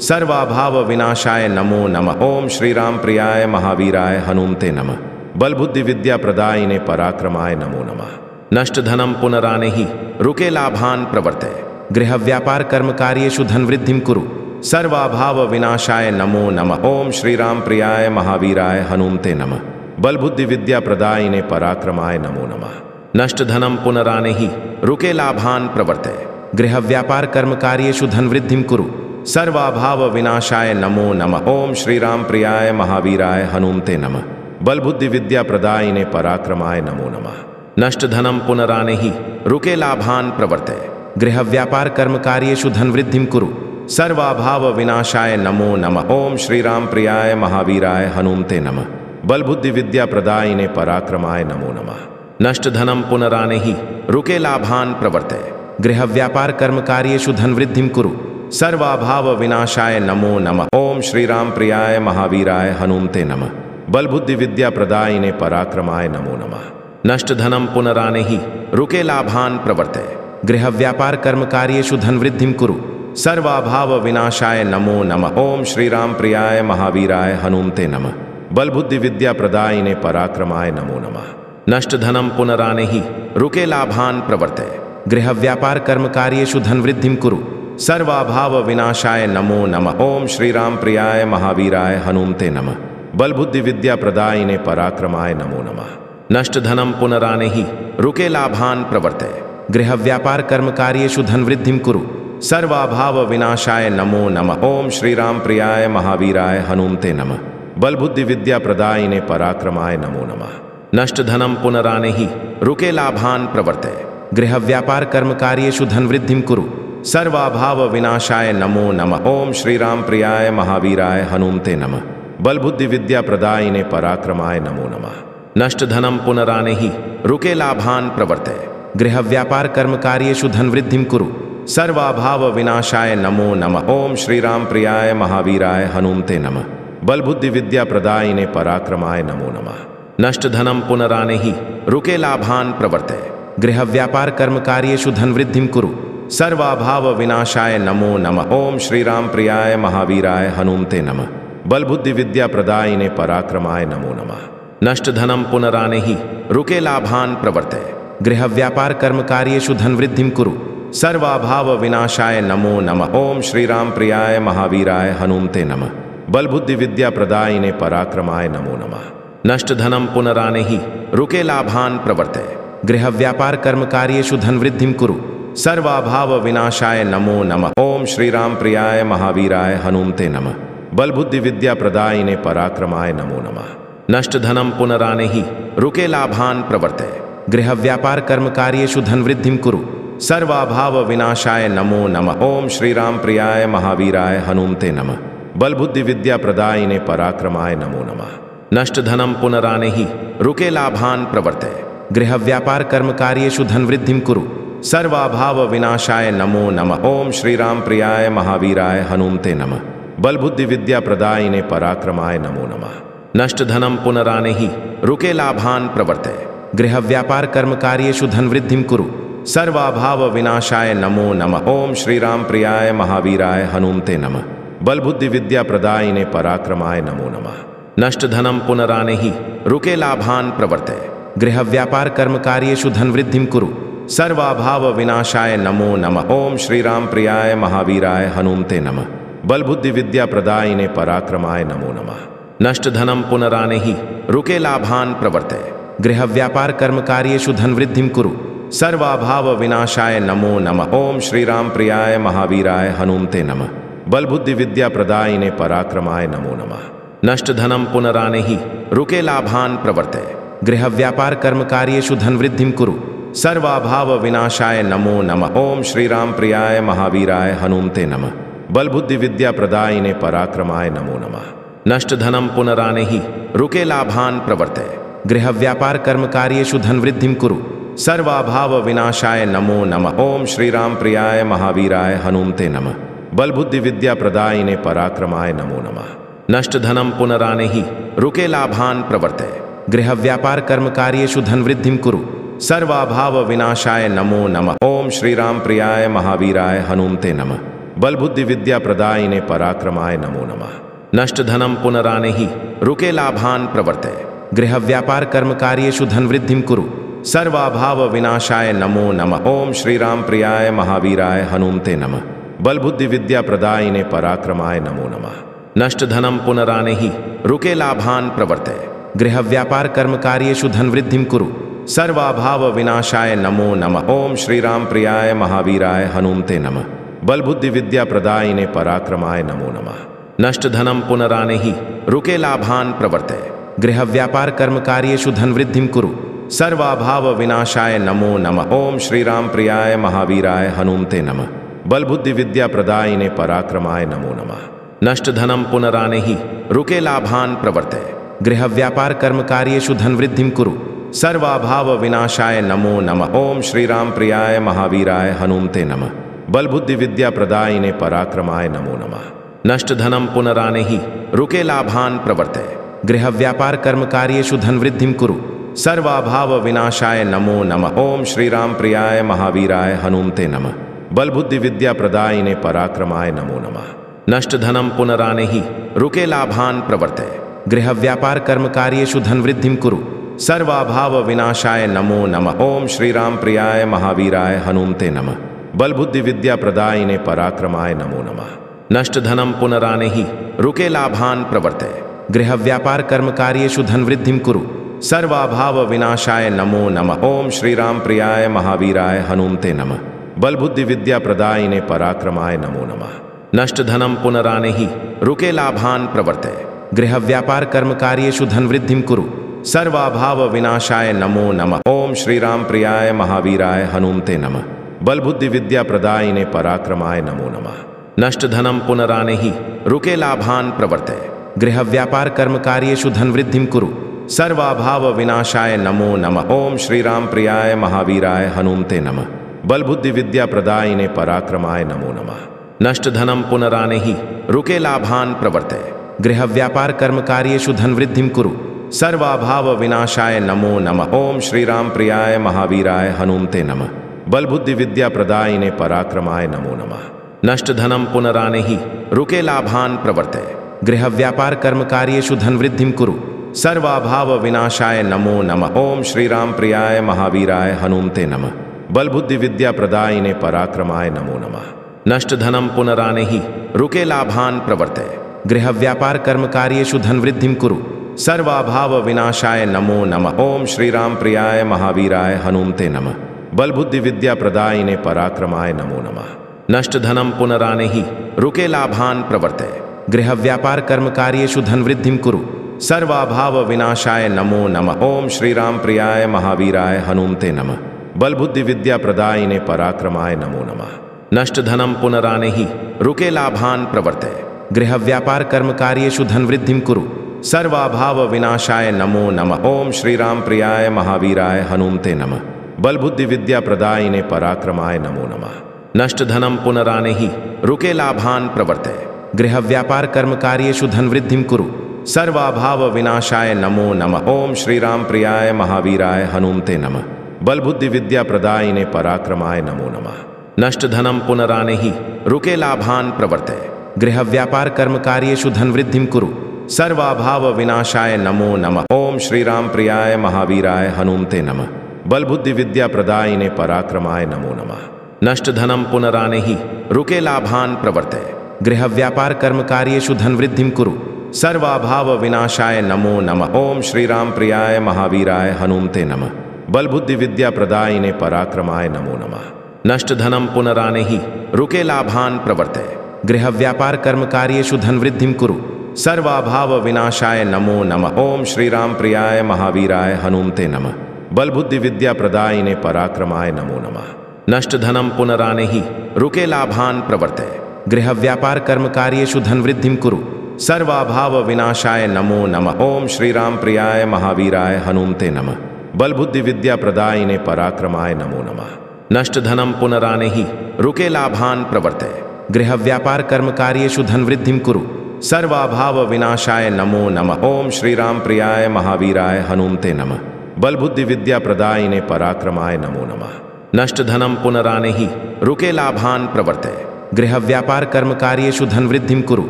सर्वाभाव विनाशाय नमो नमः। ओम श्री राम प्रियाय महावीराय हनुमते नमः। बल बुद्धि विद्या प्रदायिने पराक्रमाय नमो नमः। नष्ट धनम पुनरानेहि रुके लाभान प्रवर्ते गृह व्यापार कर्म कार्येषु धन वृद्धिं कुरु सर्वाभाव विनाशाय नमो नमः। ओम श्री राम प्रियाय महावीराय हनुमते नमः। बल बुद्धि विद्या प्रदायिने पराक्रमाय नमो नमः। नष्ट धनम पुनरानेहि रुके लाभान प्रवर्ते गृह व्यापार कर्म कार्येषु धन वृद्धिं कुरु सर्वाभाव विनाशाय नमो नमः। ओम श्री राम प्रियाय महावीराय हनुमते नमः। बल बुद्धि विद्या प्रदायिने पराक्रमाय नमो नमः। नष्ट धनम पुनरानेहि रुके लाभान प्रवर्ते गृह व्यापार कर्म कार्येषु धन वृद्धिं कुरु सर्वाभाव विनाशाय नमो नमः। ओम श्री राम प्रियाय महावीराय हनुमते नमः। बल बुद्धि विद्या प्रदायिने पराक्रमाय नमो नमः। नष्ट धनम पुनरानेहि रुके लाभान प्रवर्ते गृह व्यापार कर्म कार्येषु धन वृद्धिं कुरु सर्वाभाव विनाशाय नमो नमः। ओम श्री राम प्रियाय महावीराय हनुमते नमः। बल बुद्धि विद्या प्रदायिने पराक्रमाय नमो नमः। नष्ट धनम पुनरानेहि रुके लाभान प्रवर्ते गृह व्यापार कर्म कार्येषु धन वृद्धिं कुरु सर्वाभाव विनाशाय नमो नमः। ओम श्री राम प्रियाय महावीराय हनुमते नमः। बल बुद्धि विद्या प्रदायिने पराक्रमाय नमो नमः। नष्ट धनम पुनरानेहि रुके लाभान प्रवर्ते गृह व्यापार कर्म कार्येषु धन वृद्धिं कुरु सर्वाभाव विनाशाय नमो नमः। ओम श्री राम प्रियाय महावीराय हनुमते नमः। बल बुद्धि विद्या प्रदायिने पराक्रमाय नमो नमः। नष्ट धनम पुनरानेहि रुके लाभान प्रवर्ते गृह व्यापार कर्म कार्येषु धन वृद्धिं कुरु सर्वाभाव विनाशाय नमो नमः। ओम श्री राम प्रियाय महावीराय हनुमते नमः। बल बुद्धि विद्या प्रदायिने पराक्रमाय नमो नमः। नष्ट धनम पुनरानेहि रुके लाभान प्रवर्ते गृह व्यापार कर्म कार्येषु धन वृद्धिं कुरु सर्वाभाव विनाशाय नमो नमः। ओम श्री राम प्रियाय महावीराय हनुमते नमः। बल बुद्धि विद्या प्रदायिने पराक्रमाय नमो नमः। नष्ट धनम पुनरानेहि रुके लाभान प्रवर्ते गृह व्यापार कर्म कार्येषु धन वृद्धिं कुरु सर्वाभाव विनाशाय नमो नमः। ओम श्री राम प्रियाय महावीराय हनुमते नमः। बल बुद्धि विद्या प्रदायिने पराक्रमाय नमो नमः। नष्ट धनम पुनरानेहि रुके लाभान प्रवर्ते गृह व्यापार कर्म कार्येषु धन वृद्धिं कुरु। सर्वाभाव विनाशाय नमो नमः। ओम श्री राम प्रियाय महावीराय हनुमते नमः। बल बुद्धि विद्या प्रदायिने पराक्रमाय नमो नमः। नष्ट धनम पुनरानेहि रुके लाभान प्रवर्तय। गृह व्यापार कर्म कार्येषु धन वृद्धिं कुरु। सर्वाभाव विनाशाय नमो नमः। ओम श्री राम प्रियाय महावीराय हनुमते नमः। बल बुद्धि विद्या प्रदायिने पराक्रमाय नमो नमः। नष्ट धनम पुनरानेहि रुके लाभान प्रवर्तय। गृह व्यापार कर्म कार्येषु धन वृद्धिं कुरु। सर्वाभाव विनाशाय नमो नमः। ओम श्री राम प्रियाय महावीराय हनुमते नमः। बल बुद्धि विद्या प्रदायिने पराक्रमाय नमो नमः। नष्ट धनम पुनरानेहि रुके लाभान प्रवर्तय। गृह व्यापार कर्म कार्येषु धन वृद्धिं कुरु। सर्वाभाव विनाशाय नमो नमः। ओम श्री राम प्रियाय महावीराय हनुमते नमः। बल बुद्धि विद्या प्रदायिने पराक्रमाय नमो नमः। नष्ट धनम पुनरानेहि रुके लाभान प्रवर्तय। गृह व्यापार कर्म कार्येषु धन वृद्धिं कुरु। सर्वाभाव विनाशाय नमो नमः। ओम श्री राम प्रियाय महावीराय हनुमते नमः। बल बुद्धि विद्या प्रदायिने पराक्रमाय नमो नमः। नष्ट धनम पुनरानेहि रुके लाभान प्रवर्तय। गृह व्यापार कर्म कार्येषु धन वृद्धिं कुरु। सर्वाभाव विनाशाय नमो नमः। ओम श्री राम प्रियाय महावीराय हनुमते नमः। बल बुद्धि विद्या प्रदायिने पराक्रमाय नमो नमः। नष्ट धनम पुनरानेहि रुके लाभान प्रवर्तय। गृह व्यापार कर्म कार्येषु धन वृद्धिं कुरु। सर्वाभाव विनाशाय नमो नमः। ओम श्री राम प्रियाय महावीराय हनुमते नमः। बल बुद्धि विद्या प्रदायिने पराक्रमाय नमो नमः। नष्ट धनम पुनरानेहि रुके लाभान प्रवर्तय। गृह व्यापार कर्म कार्येषु धन वृद्धिं कुरु। सर्वाभाव विनाशाय नमो नमः। ओम श्री राम प्रियाय महावीराय हनुमते नमः। बल बुद्धि विद्या प्रदायिने पराक्रमाय नमो नमः। नष्ट धनम पुनरानेहि रुके लाभान प्रवर्तय। गृह व्यापार कर्म कार्येषु धन वृद्धिं कुरु। सर्वाभाव विनाशाय नमो नमः। ओम श्री राम प्रियाय महावीराय हनुमते नमः। बल बुद्धि विद्या प्रदायिने पराक्रमाय नमो नमः। नष्ट धनम पुनरानेहि रुके लाभान प्रवर्तय। गृह व्यापार कर्म कार्येषु धन वृद्धिं कुरु। सर्वाभाव विनाशाय नमो नमः। ओम श्री राम प्रियाय महावीराय हनुमते नमः। बल बुद्धि विद्या प्रदायिने पराक्रमाय नमो नमः। नष्ट धनम पुनरानेहि रुके लाभान प्रवर्तय। गृह व्यापार कर्म कार्येषु धन वृद्धिं कुरु। सर्वाभाव विनाशाय नमो नमः। ओम श्री राम प्रियाय महावीराय हनुमते नमः। बल बुद्धि विद्या प्रदायिने पराक्रमाय नमो नमः। नष्ट धनम पुनरानेहि रुके लाभान प्रवर्तय। गृह व्यापार कर्म कार्येषु धन वृद्धिं कुरु। सर्वाभाव विनाशाय नमो नमः। ओम श्री राम प्रियाय महावीराय हनुमते नमः। बल बुद्धि विद्या प्रदायिने पराक्रमाय नमो नमः। नष्ट धनम पुनरानेहि रुके लाभान प्रवर्तय। गृह व्यापार कर्म कार्येषु धन वृद्धिं कुरु। सर्वाभाव विनाशाय नमो नमः। ओम श्री राम प्रियाय महावीराय हनुमते नमः। बल बुद्धि विद्या प्रदायिने पराक्रमाय नमो नमः। नष्ट धनम पुनरानेहि रुके लाभान प्रवर्तय। गृह व्यापार कर्म कार्येषु धन वृद्धिं कुरु। सर्वाभाव विनाशाय नमो नमः। ओम श्री राम प्रियाय महावीराय हनुमते नमः। बल बुद्धि विद्या प्रदायिने पराक्रमाय नमो नमः। नष्ट धनम पुनरानेहि रुके लाभान प्रवर्तय। गृह व्यापार कर्म कार्येषु धन वृद्धिं कुरु। सर्वाभाव विनाशाय नमो नमः। ओम श्री राम प्रियाय महावीराय हनुमते नमः। बल बुद्धि विद्या प्रदायिने पराक्रमाय नमो नमः। नष्ट धनम पुनरानेहि रुके लाभान प्रवर्तय। गृह व्यापार कर्म कार्येषु धन वृद्धिं कुरु। सर्वाभाव विनाशाय नमो नमः। ओम श्री राम प्रियाय महावीराय हनुमते नमः। बल बुद्धि विद्या प्रदायिने पराक्रमाय नमो नमः। नष्ट धनम पुनरानेहि रुके लाभान प्रवर्तय। गृह व्यापार कर्म कार्येषु धन वृद्धिं कुरु। सर्वाभाव विनाशाय नमो नमः। ओम श्री राम प्रियाय महावीराय हनुमते नमः। बल बुद्धि विद्या प्रदायिने पराक्रमाय नमो नमः। नष्ट धनम पुनरानेहि रुके लाभान प्रवर्तय। गृह व्यापार कर्म कार्येषु धन वृद्धिं कुरु। सर्वाभाव विनाशाय नमो नमः। ओम श्री राम प्रियाय महावीराय हनुमते नमः। बल बुद्धि विद्या प्रदायिने पराक्रमाय नमो नमः। नष्ट धनम पुनरानेहि रुके लाभान प्रवर्तय। गृह व्यापार कर्म कार्येषु धन वृद्धिं कुरु। सर्वाभाव विनाशाय नमो नमः। ओम श्री राम प्रियाय महावीराय हनुमते नमः। बल बुद्धि विद्या प्रदायिने पराक्रमाय नमो नमः। नष्ट धनम पुनरानेहि रुके लाभान प्रवर्तय। गृह व्यापार कर्म कार्येषु धन वृद्धिं कुरु। सर्वाभाव विनाशाय नमो नमः। ओम श्री राम प्रियाय महावीराय हनुमते नमः। बल बुद्धि विद्या प्रदायिने पराक्रमाय नमो नमः। नष्ट धनम पुनरानेहि रुके लाभान प्रवर्तय। गृह व्यापार कर्म कार्येषु धन वृद्धिं कुरु। सर्वाभाव विनाशाय नमो नमः। ओम श्री राम प्रियाय महावीराय हनुमते नमः। बल बुद्धि विद्या प्रदायिने पराक्रमाय नमो नमः। नष्ट धनम पुनरानेहि रुके लाभान प्रवर्ते। गृह व्यापार कर्म कार्येषु धन वृद्धिं कुरु। सर्वाभाव विनाशाय नमो नमः। ओम श्री राम प्रियाय महावीराय हनुमते नमः। बल बुद्धि विद्या प्रदायिने पराक्रमाय नमो नमः। नष्ट धनम पुनरानेहि रुके लाभान प्रवर्ते। गृह व्यापार कर्म कार्येषु धन वृद्धिं कुरु। सर्वाभाव विनाशाय नमो नमः। ओम श्री राम प्रियाय महावीराय हनुमते नमः। बल बुद्धि विद्या प्रदायिने पराक्रमाय नमो नमः। नष्ट धनम पुनरानेहि रुके लाभान प्रवर्ते। गृह व्यापार कर्म कार्येषु धन वृद्धिं कुरु। सर्वाभाव विनाशाय नमो नमः। ओम श्री राम प्रियाय महावीराय हनुमते नमः। बल बुद्धि विद्या प्रदायिने पराक्रमाय नमो नमः। नष्ट धनम पुनरानेहि रुके लाभान प्रवर्ते। गृह व्यापार कर्म कार्येषु धन वृद्धिं कुरु। सर्वाभाव विनाशाय नमो नमः। ओम श्री राम प्रियाय महावीराय हनुमते नमः। बल बुद्धि विद्या प्रदायिने पराक्रमाय नमो नमः। नष्ट धनम पुनरानेहि रुके लाभान प्रवर्ते। गृह व्यापार कर्म कार्येषु धन वृद्धिं कुरु। सर्वाभाव विनाशाय नमो नमः। ओम श्री राम प्रियाय महावीराय हनुमते नमः। बल बुद्धि विद्या प्रदायिने पराक्रमाय नमो नमः। नष्ट धनम पुनरानेहि रुके लाभान प्रवर्ते। गृह व्यापार कर्म कार्येषु धन वृद्धिं कुरु। सर्वाभाव विनाशाय नमो नमः। ओम श्री राम प्रियाय महावीराय हनुमते नमः। बल बुद्धि विद्या प्रदायिने पराक्रमाय नमो नमः। नष्ट धनम पुनरानेहि रुके लाभान प्रवर्ते। गृह व्यापार कर्म कार्येषु धन वृद्धिं कुरु। सर्वाभाव विनाशाय नमो नमः। ओम श्री राम प्रियाय महावीराय हनुमते नमः। बल बुद्धि विद्या प्रदायिने पराक्रमाय नमो नमः। नष्ट धनम पुनरानेहि रुके लाभान प्रवर्ते। गृह व्यापार कर्म कार्येषु धन वृद्धिं कुरु। सर्वाभाव विनाशाय नमो नमः। ओम श्री राम प्रियाय महावीराय हनुमते नमः। बल बुद्धि विद्या प्रदायिने पराक्रमाय नमो नमः। नष्ट धनम पुनरानेहि रुके लाभान प्रवर्ते। गृह व्यापार कर्म कार्येषु धन वृद्धिं कुरु। सर्वाभाव विनाशाय नमो नमः। ओम श्री राम प्रियाय महावीराय हनुमते नमः। बल बुद्धि विद्या प्रदायिने पराक्रमाय नमो नमः। नष्ट धनम पुनरानेहि रुके लाभान प्रवर्ते। गृह व्यापार कर्म कार्येषु धन वृद्धिं कुरु। सर्वाभाव विनाशाय नमो नमः। ओम श्री राम प्रियाय महावीराय हनुमते नमः। बल बुद्धि विद्या प्रदायिने पराक्रमाय नमो नमः। नष्ट धनम पुनरानेहि रुके लाभान प्रवर्ते। गृह व्यापार कर्म कार्येषु धन वृद्धिं कुरु।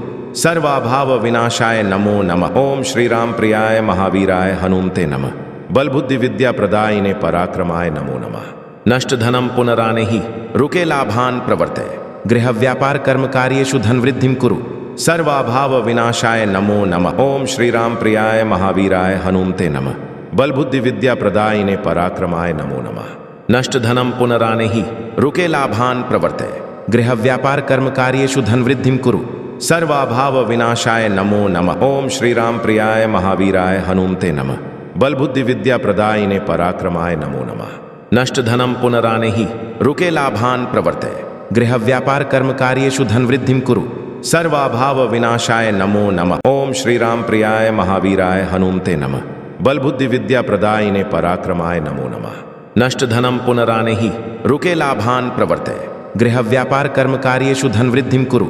सर्वाभाव विनाशाय नमो नमः। ओम श्री राम प्रियाय महावीराय हनुमते नमः। बल बुद्धि विद्या प्रदायिने पराक्रमाय नमो नमः। नष्ट धनम पुनरानेहि रुके लाभान प्रवर्ते। गृह व्यापार कर्म कार्येषु धन वृद्धिं कुरु। सर्वाभाव विनाशाय नमो नमः। ओम श्री राम प्रियाय महावीराय हनुमते नमः। बल बुद्धि विद्या प्रदायिने पराक्रमाय नमो नमः। नष्ट धनम पुनरानेहि रुके लाभान प्रवर्ते। गृह व्यापार कर्म कार्येषु धन वृद्धिं कुरु। सर्वाभाव विनाशाय नमो नमः। ओम श्री राम प्रियाय महावीराय हनुमते नमः। बल बुद्धि विद्या प्रदायिने पराक्रमाय नमो नमः। नष्ट धनम पुनरानेहि रुके लाभान प्रवर्ते। गृह व्यापार कर्म कार्येषु धन वृद्धिं कुरु। सर्वाभाव विनाशाय नमो नमः। ओम श्री राम प्रियाय महावीराय हनुमते नमः। बल बुद्धि विद्या प्रदायिने पराक्रमाय नमो नमः। नष्ट धनम पुनरानेहि रुके लाभान प्रवर्ते। गृह व्यापार कर्म कार्येषु धन वृद्धिं कुरु।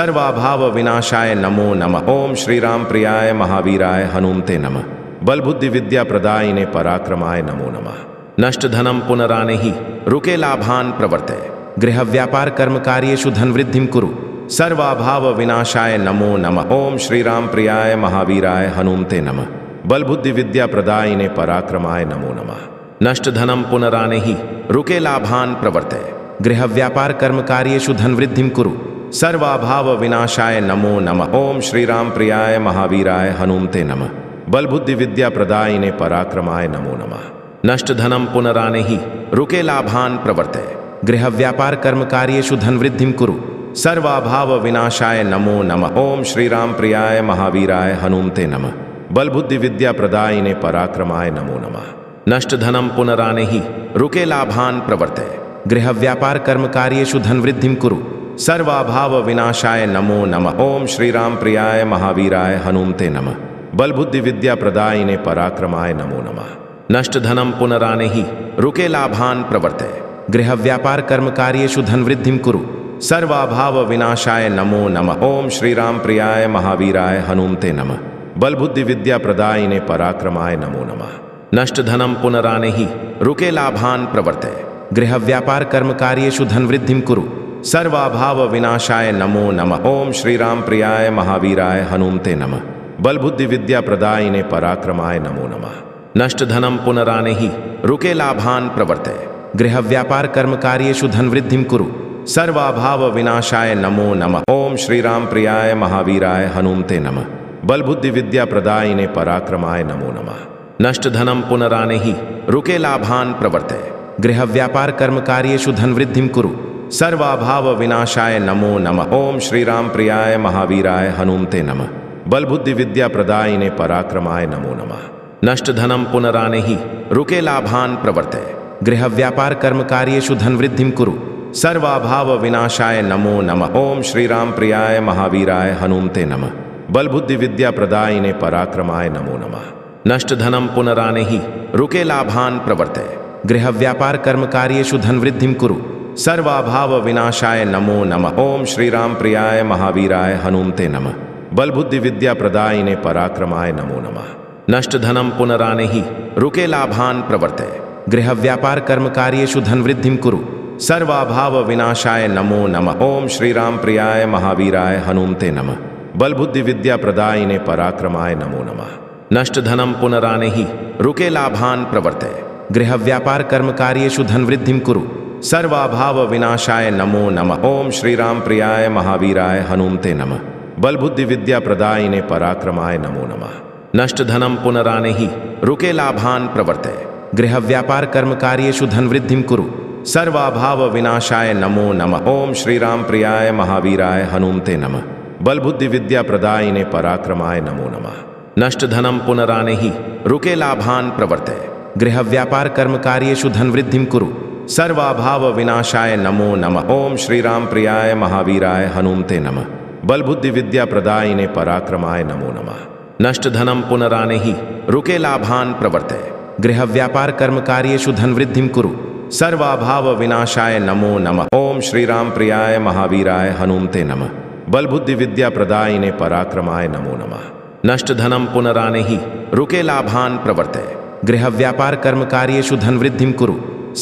सर्वाभाव विनाशाय नमो नमः। ओम श्री राम प्रियाय महावीराय हनुमते नमः। बल बुद्धि विद्या प्रदायिने पराक्रमाय नमो नमः। नष्ट धनम पुनरानेहि रुके लाभान प्रवर्ते। गृह व्यापार कर्म कार्येषु धन वृद्धिं कुरु। सर्वाभाव विनाशाय नमो नमः। ओम श्री राम प्रियाय महावीराय हनुमते नमः। बल बुद्धि विद्या प्रदायिने पराक्रमाय नमो नमः। नष्ट धनम पुनरानेहि रुके लाभान प्रवर्ते। गृह व्यापार कर्म कार्येषु धन वृद्धिं कुरु। सर्वाभाव विनाशाय नमो नमः। ओम श्री राम प्रियाय महावीराय हनुमते नमः। बल बुद्धि विद्या प्रदायिने पराक्रमाय नमो नमः। नष्ट धनम पुनरानेहि रुके लाभान प्रवर्ते। गृह व्यापार कर्म कार्येषु धन वृद्धिं कुरु। सर्वाभाव विनाशाय नमो नमः। ओम श्री राम प्रियाय महावीराय हनुमते नमः। बल बुद्धि विद्या प्रदायिने पराक्रमाय नमो नमः। नष्ट धनम पुनरानेहि रुके लाभान प्रवर्ते। गृह व्यापार कर्म कार्येषु धन वृद्धिं कुरु। सर्वाभाव विनाशाय नमो नमः। ओम श्री राम प्रियाय महावीराय हनुमते नमः। बल बुद्धि विद्या प्रदायिने पराक्रमाय नमो नमः। नष्ट धनम पुनरानेहि रुके लाभान प्रवर्ते। गृह व्यापार कर्म कार्येषु धन वृद्धिं कुरु। सर्वाभाव विनाशाय नमो नमः। ओम श्री राम प्रियाय महावीराय हनुमते नमः। बल बुद्धि विद्या प्रदायिने पराक्रमाय नमो नमः। नष्ट धनम पुनरानेहि रुके लाभान प्रवर्ते गृह व्यापार कर्म कार्येषु धन वृद्धिं कुरु सर्वाभाव विनाशाय नमो नमः। ओम श्री राम प्रियाय महावीराय हनुमते नमः। बल बुद्धि विद्या प्रदायिने पराक्रमाय नमो नमः। नष्ट धनम पुनरानेहि रुके लाभान प्रवर्ते गृह व्यापार कर्म कार्येषु धन वृद्धिं कुरु सर्वाभाव विनाशाय नमो नमः। ओम श्री राम प्रियाय महावीराय हनुमते नमः। बल बुद्धि विद्या प्रदायिने पराक्रमाय नमो नमः। नष्ट धनम पुनरानेहि रुके लाभान प्रवर्ते गृह व्यापार कर्म कार्येषु धन वृद्धिं कुरु सर्वाभाव विनाशाय नमो नमः। ओम श्री राम प्रियाय महावीराय हनुमते नमः। बल बुद्धि विद्या प्रदायिने पराक्रमाय नमो नमः। नष्ट धनम पुनरानेहि रुके लाभान प्रवर्ते गृह व्यापार कर्म कार्येषु धन वृद्धिं कुरु सर्वाभाव विनाशाय नमो नमः। ओम श्री राम प्रियाय महावीराय हनुमते नमः। बल बुद्धि विद्या प्रदायिने पराक्रमाय नमो नमः। नष्ट धनम पुनरानेहि रुके लाभान प्रवर्ते गृह व्यापार कर्म कार्येषु धन वृद्धिं कुरु सर्वाभाव विनाशाय नमो नमः। ओम श्री राम प्रियाय महावीराय हनुमते नमः। बल बुद्धि विद्या प्रदायिने पराक्रमाय नमो नमः। नष्ट धनम पुनरानेहि रुके लाभान प्रवर्ते गृह व्यापार कर्म कार्येषु धन वृद्धिं कुरु सर्वाभाव विनाशाय नमो नमः। ओम श्री राम प्रियाय महावीराय हनुमते नमः। बल बुद्धि विद्या प्रदायिने पराक्रमाय नमो नमः। नष्ट धनम पुनरानेहि रुके लाभान प्रवर्ते गृह व्यापार कर्म कार्येषु धन वृद्धिं कुरु सर्वाभाव विनाशाय नमो नमः। ओम श्री राम प्रियाय महावीराय हनुमते नमः। बल बुद्धि विद्या प्रदायिने पराक्रमाय नमो नमः। नष्ट धनम पुनरानेहि रुके लाभान प्रवर्ते गृह व्यापार कर्म कार्येषु धन वृद्धिं कुरु सर्वाभाव विनाशाय नमो नमः। ओम श्री राम प्रियाय महावीराय हनुमते नमः। बल बुद्धि विद्या प्रदायिने पराक्रमाय नमो नमः। नष्ट धनम पुनरानेहि रुके लाभान प्रवर्ते गृह व्यापार कर्म कार्येषु धन वृद्धिं कुरु सर्वाभाव विनाशाय नमो नमः। ओम श्री राम प्रियाय महावीराय हनुमते नमः। बल बुद्धि विद्या प्रदायिने पराक्रमाय नमो नमः। नष्ट धनम पुनरानेहि रुके लाभान प्रवर्ते गृह व्यापार कर्म कार्येषु धन वृद्धिं कुरु सर्वाभाव विनाशाय नमो नमः। ओम श्री राम प्रियाय महावीराय हनुमते नमः। बल बुद्धि विद्या प्रदायिने पराक्रमाय नमो नमः। नष्ट धनम पुनरानेहि रुके लाभान प्रवर्ते गृह व्यापार कर्म कार्येषु धन वृद्धिं कुरु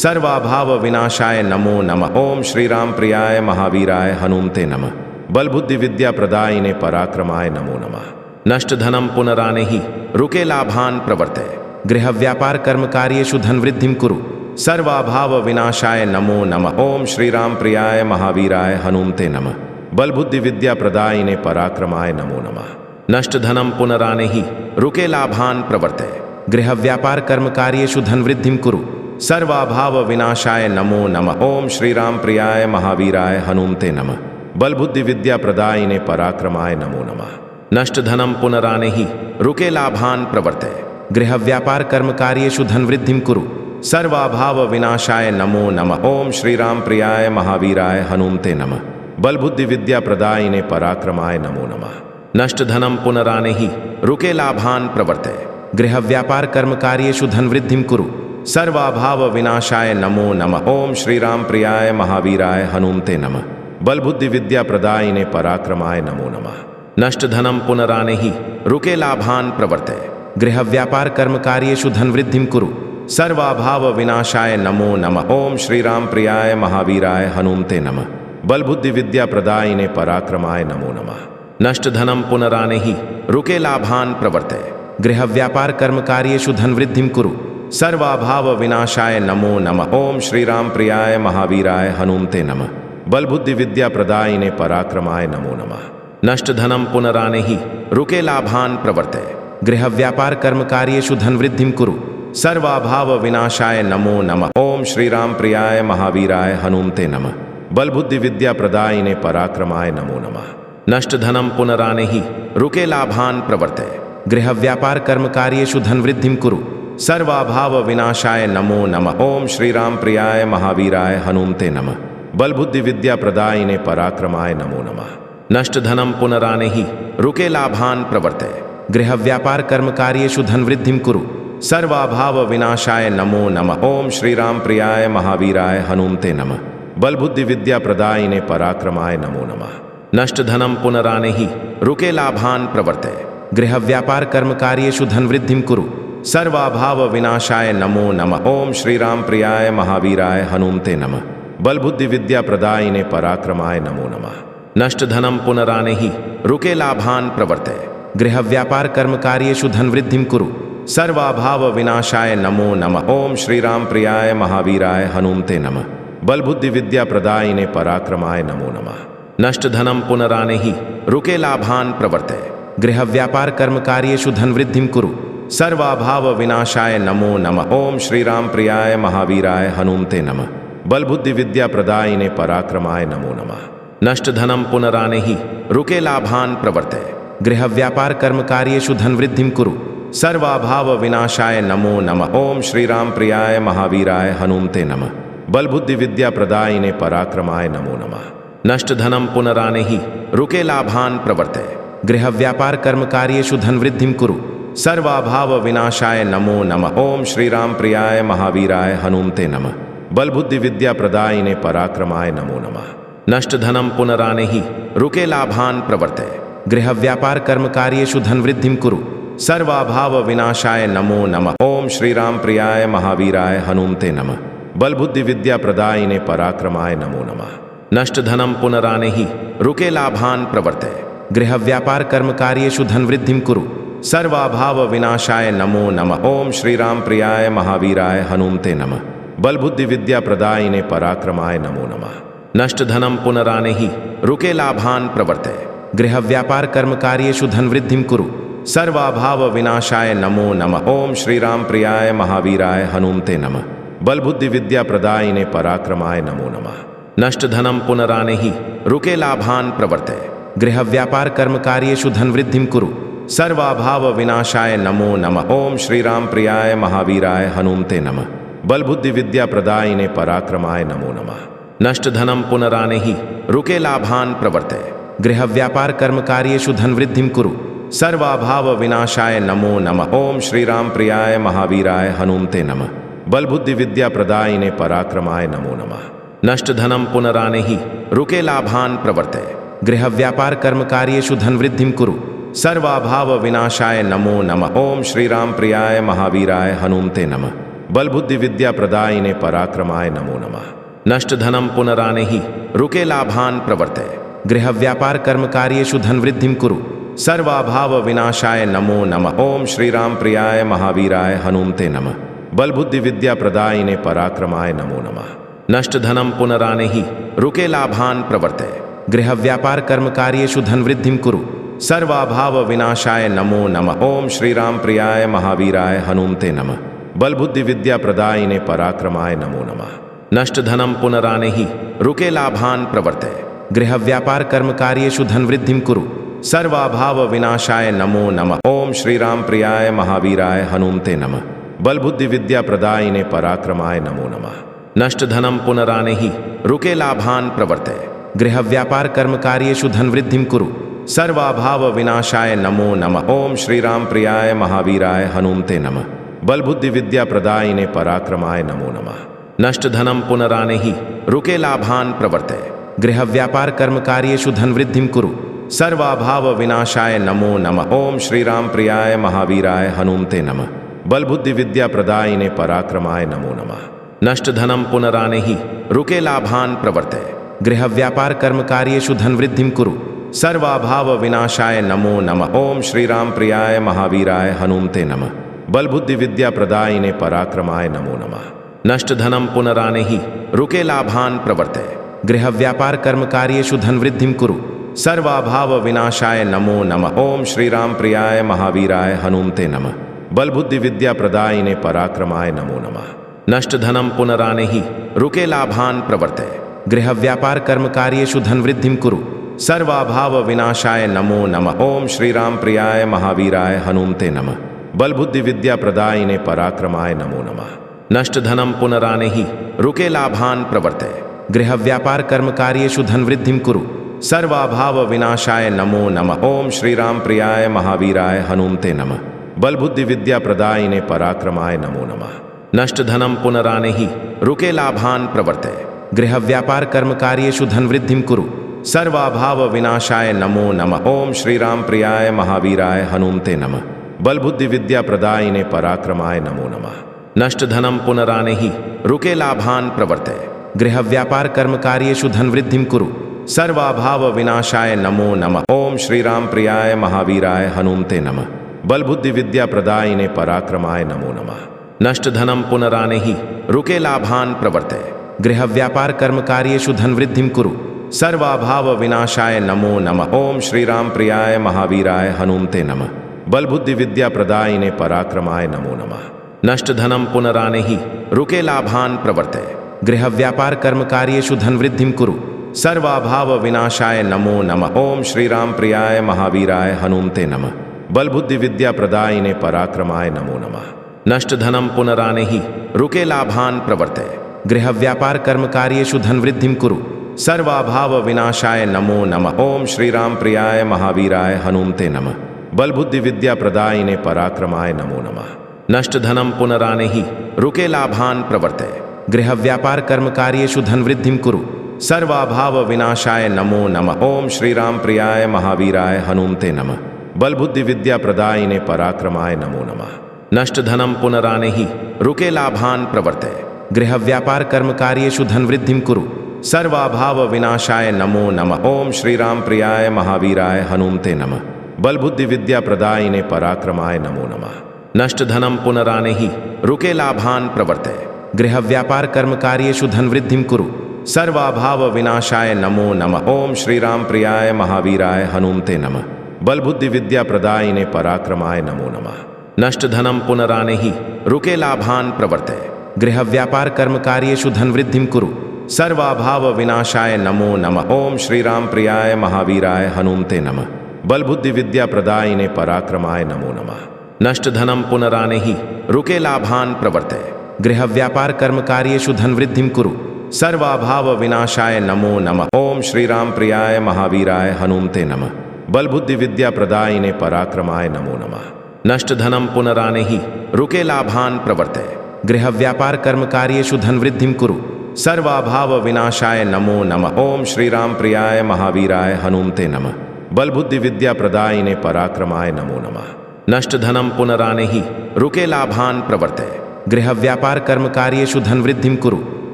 सर्वाभाव विनाशाय नमो नमः। ओम श्री राम प्रियाय महावीराय हनुमते नमः। बल बुद्धि विद्या प्रदायिने पराक्रमाय नमो नमः। नष्ट धनम पुनरानेहि रुके लाभान प्रवर्ते गृह व्यापार कर्म कार्येषु धन वृद्धिं कुरु सर्वाभाव विनाशाय नमो नमः। ओम श्री राम प्रियाय महावीराय हनुमते नमः। बल बुद्धि विद्या प्रदायिने पराक्रमाय नमो नमः। नष्ट धनम पुनरानेहि रुके लाभान प्रवर्ते गृह व्यापार कर्म कार्येषु धन वृद्धिं कुरु सर्वाभाव विनाशाय नमो नमः। ओम श्री राम प्रियाय महावीराय हनुमते नमः। बल बुद्धि विद्या प्रदायिने पराक्रमाय नमो नमः। नष्ट धनम पुनरानेहि रुके लाभान प्रवर्ते गृह व्यापार कर्म कार्येषु धन वृद्धिं कुरु सर्वाभाव विनाशाय नमो नमः। ओम श्री राम प्रियाय महावीराय हनुमते नमः। बल बुद्धि विद्या प्रदायिने पराक्रमाय नमो नमः। नष्ट धनम पुनरानेहि रुके लाभान प्रवर्ते गृह व्यापार कर्म कार्येषु धन वृद्धिं कुरु सर्वाभाव विनाशाय नमो नमः। ओम श्री राम प्रियाय महावीराय हनुमते नमः। बल बुद्धि विद्या प्रदायिने पराक्रमाय नमो नमः। नष्ट धनम पुनरानेहि रुके लाभान प्रवर्ते गृह व्यापार कर्म कार्येषु धन वृद्धिं कुरु सर्वाभाव विनाशाय नमो नमः। ओम श्री राम प्रियाय महावीराय हनुमते नमः। बल बुद्धि विद्या प्रदायिने पराक्रमाय नमो नमः। नष्ट धनम पुनरानेहि रुके लाभान प्रवर्ते गृह व्यापार कर्म कार्येषु धन वृद्धिं कुरु सर्वाभाव विनाशाय नमो नमः। ओम श्री राम प्रियाय महावीराय हनुमते नमः। बल बुद्धि विद्या प्रदायिने पराक्रमाय नमो नमः। नष्ट धनम पुनरानेहि रुके लाभान प्रवर्ते गृह व्यापार कर्म कार्येषु धन वृद्धिं कुरु सर्वाभाव विनाशाय नमो नमः। ओम श्री राम प्रियाय महावीराय हनुमते नमः। बल बुद्धि विद्या प्रदायिने पराक्रमाय नमो नमः। नष्ट धनम पुनरानेहि रुके लाभान प्रवर्ते गृह व्यापार कर्म कार्येषु धन वृद्धिं कुरु सर्वाभाव विनाशाय नमो नमः। ओम श्री राम प्रियाय महावीराय हनुमते नमः। बल बुद्धि विद्या प्रदायिने पराक्रमाय नमो नमः। नष्ट धनम पुनरानेहि रुके लाभान प्रवर्ते गृह व्यापार कर्म कार्येषु धन वृद्धिं कुरु सर्वाभाव विनाशाय नमो नमः। ओम श्री राम प्रियाय महावीराय हनुमते नमः। बल बुद्धि विद्या प्रदायिने पराक्रमाय नमो नमः। नष्ट धनम पुनरानेहि रुके लाभान प्रवर्ते गृह व्यापार कर्म कार्येषु धन वृद्धिं कुरु। सर्वाभाव विनाशाय नमो नमः। ओम श्री राम प्रियाय महावीराय हनुमते नमः। बल बुद्धि विद्या प्रदायिने पराक्रमाय नमो नमः। नष्ट धनम पुनरानेहि रुके लाभान प्रवर्ते। गृह व्यापार कर्म कार्येषु धन वृद्धिं कुरु। सर्वाभाव विनाशाय नमो नमः। ओम श्री राम प्रियाय महावीराय हनुमते नमः। बल बुद्धि विद्या प्रदायिने पराक्रमाय नमो नमः। नष्ट धनम पुनरानेहि रुके लाभान प्रवर्ते। गृह व्यापार कर्म कार्येषु धन वृद्धिं कुरु। सर्वाभाव विनाशाय नमो नमः। ओम श्री राम प्रियाय महावीराय हनुमते नमः। बल बुद्धि विद्या प्रदायिने पराक्रमाय नमो नमः। नष्ट धनम पुनरानेहि रुके लाभान प्रवर्ते। गृह व्यापार कर्म कार्येषु धन वृद्धिं कुरु। सर्वाभाव विनाशाय नमो नमः। ओम श्री राम प्रियाय महावीराय हनुमते नमः। बल बुद्धि विद्या प्रदायिने पराक्रमाय नमो नमः। नष्ट धनम पुनरानेहि रुके लाभान प्रवर्ते। गृह व्यापार कर्म कार्येषु धन वृद्धिं कुरु। सर्वाभाव विनाशाय नमो नमः। ओम श्री राम प्रियाय महावीराय हनुमते नमः। बल बुद्धि विद्या प्रदायिने पराक्रमाय नमो नमः। नष्ट धनम पुनरानेहि रुके लाभान प्रवर्ते। गृह व्यापार कर्म कार्येषु धन वृद्धिं कुरु। सर्वाभाव विनाशाय नमो नमः। ओम श्री राम प्रियाय महावीराय हनुमते नमः। बल बुद्धि विद्या प्रदायिने पराक्रमाय नमो नमः। नष्ट धनम पुनरानेहि रुके लाभान प्रवर्ते। गृह व्यापार कर्म कार्येषु धन वृद्धिं कुरु। सर्वाभाव विनाशाय नमो नमः। ओम श्री राम प्रियाय महावीराय हनुमते नमः। बल बुद्धि विद्या प्रदायिने पराक्रमाय नमो नमः। नष्ट धनम पुनरानेहि रुके लाभान प्रवर्ते। गृह व्यापार कर्म कार्येषु धन वृद्धिं कुरु। सर्वाभाव विनाशाय नमो नमः। ओम श्री राम प्रियाय महावीराय हनुमते नमः। बल बुद्धि विद्या प्रदायिने पराक्रमाय नमो नमः। नष्ट धनम पुनरानेहि रुके लाभान प्रवर्ते। गृह व्यापार कर्म कार्येषु धन वृद्धिं कुरु। सर्वाभाव विनाशाय नमो नमः। ओम श्री राम प्रियाय महावीराय हनुमते नमः। बल बुद्धि विद्या प्रदायिने पराक्रमाय नमो नमः। नष्ट धनम पुनरानेहि रुके लाभान प्रवर्ते। गृह व्यापार कर्म कार्येषु धन वृद्धिं कुरु। सर्वाभाव विनाशाय नमो नमः। ओम श्री राम प्रियाय महावीराय हनुमते नमः। बल बुद्धि विद्या प्रदायिने पराक्रमाय नमो नमः। नष्ट धनम पुनरानेहि रुके लाभान प्रवर्ते। गृह व्यापार कर्म कार्येषु धन वृद्धिं कुरु। सर्वाभाव विनाशाय नमो नमः। ओम श्री राम प्रियाय महावीराय हनुमते नमः। बल बुद्धि विद्या प्रदायिने पराक्रमाय नमो नमः। नष्ट धनम पुनरानेहि रुके लाभान प्रवर्ते। गृह व्यापार कर्म कार्येषु धन वृद्धिं कुरु। सर्वाभाव विनाशाय नमो नमः। ओम श्री राम प्रियाय महावीराय हनुमते नमः। बल बुद्धि विद्या प्रदायिने पराक्रमाय नमो नमः। नष्ट धनम पुनरानेहि रुके लाभान प्रवर्ते। गृह व्यापार कर्म कार्येषु धन वृद्धिं कुरु। सर्वाभाव विनाशाय नमो नमः। ओम श्री राम प्रियाय महावीराय हनुमते नमः। बल बुद्धि विद्या प्रदायिने पराक्रमाय नमो नमः। नष्ट धनम पुनरानेहि रुके लाभान प्रवर्ते। गृह व्यापार कर्म कार्येषु धन वृद्धिं कुरु। सर्वाभाव विनाशाय नमो नमः। ओम श्री राम प्रियाय महावीराय हनुमते नमः। बल बुद्धि विद्या प्रदायिने पराक्रमाय नमो नमः। नष्ट धनम पुनरानेहि रुके लाभान प्रवर्ते। गृह व्यापार कर्म कार्येषु धन वृद्धिं कुरु। सर्वाभाव विनाशाय नमो नमः। ओम श्री राम प्रियाय महावीराय हनुमते नमः। बल बुद्धि विद्या प्रदायिने पराक्रमाय नमो नमः। नष्ट धनम पुनरानेहि रुके लाभान प्रवर्ते। गृह व्यापार कर्म कार्येषु धन वृद्धिं कुरु। सर्वाभाव विनाशाय नमो नमः। ओम श्री राम प्रियाय महावीराय हनुमते नमः। बल बुद्धि विद्या प्रदायिने पराक्रमाय नमो नमः। नष्ट धनम पुनरानेहि रुके लाभान प्रवर्ते। गृह व्यापार कर्म कार्येषु धन वृद्धिं कुरु। सर्वाभाव विनाशाय नमो नमः। ओम श्री राम प्रियाय महावीराय हनुमते नमः। बल बुद्धि विद्या प्रदायिने पराक्रमाय नमो नमः। नष्ट धनम पुनरानेहि रुके लाभान प्रवर्ते। गृह व्यापार कर्म कार्येषु धन वृद्धिं कुरु। सर्वाभाव विनाशाय नमो नमः। ओम श्री राम प्रियाय महावीराय हनुमते नमः। बल बुद्धि विद्या प्रदायिने पराक्रमाय नमो नमः। नष्ट धनम पुनरानेहि रुके लाभान प्रवर्ते। गृह व्यापार कर्म कार्येषु धन वृद्धिं कुरु। सर्वाभाव विनाशाय नमो नमः। ओम श्री राम प्रियाय महावीराय हनुमते नमः। बल बुद्धि विद्या प्रदायिने पराक्रमाय नमो नमः। नष्ट धनम पुनरानेहि रुके लाभान प्रवर्ते। गृह व्यापार कर्म कार्येषु धन वृद्धिं कुरु। सर्वाभाव विनाशाय नमो नमः। ओम श्री राम प्रियाय महावीराय हनुमते नमः। बल बुद्धि विद्या प्रदायिने पराक्रमाय नमो नमः। नष्ट धनम पुनरानेहि रुके लाभान प्रवर्ते। गृह व्यापार कर्म कार्येषु धन वृद्धिं कुरु। सर्वाभाव विनाशाय नमो नमः। ओम श्री राम प्रियाय महावीराय हनुमते नमः। बल बुद्धि विद्या प्रदायिने पराक्रमाय नमो नमः। नष्ट धनम पुनरानेहि रुके लाभान प्रवर्ते। गृह व्यापार कर्म कार्येषु धन वृद्धिं कुरु। सर्वाभाव विनाशाय नमो नमः। ओम श्री राम प्रियाय महावीराय हनुमते नमः। बल बुद्धि विद्या प्रदायिने पराक्रमाय नमो नमः। नष्ट धनम पुनरानेहि रुके लाभान प्रवर्ते। गृह व्यापार कर्म कार्येषु धन वृद्धिं कुरु। सर्वाभाव विनाशाय नमो नमः। ओम श्री राम प्रियाय महावीराय हनुमते नमः। बल बुद्धि विद्या प्रदायिने पराक्रमाय नमो नमः। नष्ट धनम पुनरानेहि रुके लाभान प्रवर्ते। गृह व्यापार कर्म कार्येषु धन वृद्धिं कुरु। सर्वाभाव विनाशाय नमो नमः। ओम श्री राम प्रियाय महावीराय हनुमते नमः। बल बुद्धि विद्या प्रदायिने पराक्रमाय नमो नमः। नष्ट धनम पुनरानेहि रुके लाभान प्रवर्ते। गृह व्यापार कर्म कार्येषु धन वृद्धिं कुरु। सर्वाभाव विनाशाय नमो नमः। ओम श्री राम प्रियाय महावीराय हनुमते नमः। बल बुद्धि विद्या प्रदायिने पराक्रमाय नमो नमः। नष्ट धनम पुनरानेहि रुके लाभान प्रवर्ते। गृह व्यापार कर्म कार्येषु धन वृद्धिं कुरु। सर्वाभाव विनाशाय नमो नमः। ओम श्री राम प्रियाय महावीराय हनुमते नमः। बल बुद्धि विद्या प्रदायिने पराक्रमाय नमो नमः। नष्ट धनम पुनरानेहि रुके लाभान प्रवर्ते। गृह व्यापार कर्म कार्येषु धन वृद्धिं कुरु। सर्वाभाव विनाशाय नमो नमः। ओम श्री राम प्रियाय महावीराय हनुमते नमः। बल बुद्धि विद्या प्रदायिने पराक्रमाय नमो नमः। नष्ट धनम पुनरानेहि रुके लाभान प्रवर्ते। गृह व्यापार कर्म कार्येषु धन वृद्धिं कुरु। सर्वाभाव विनाशाय नमो नमः। ओम श्री राम प्रियाय महावीराय हनुमते नमः। बल बुद्धि विद्या प्रदायिने पराक्रमाय नमो नमः। नष्ट धनम पुनरानेहि रुके लाभान प्रवर्ते। गृह व्यापार कर्म कार्येषु धन वृद्धिं कुरु। सर्वाभाव विनाशाय नमो नमः। ओम श्री राम प्रियाय महावीराय हनुमते नमः। बल बुद्धि विद्या प्रदायिने पराक्रमाय नमो नमः। नष्ट धनम पुनरानेहि रुके लाभान प्रवर्ते। गृह व्यापार कर्म कार्येषु धन वृद्धिं कुरु। सर्वाभाव विनाशाय नमो नमः। ओम श्री राम प्रियाय महावीराय हनुमते नमः। बल बुद्धि विद्या प्रदायिने पराक्रमाय नमो नमः। नष्ट धनम पुनरानेहि रुके लाभान प्रवर्ते। गृह व्यापार कर्म कार्येषु धन वृद्धिं कुरु। सर्वाभाव विनाशाय नमो नमः। ओम श्री राम प्रियाय महावीराय हनुमते नमः। बल बुद्धि विद्या प्रदायिने पराक्रमाय नमो नमः। नष्ट धनम पुनरानेहि रुके लाभान प्रवर्ते। गृह व्यापार कर्म कार्येषु धन वृद्धिं कुरु।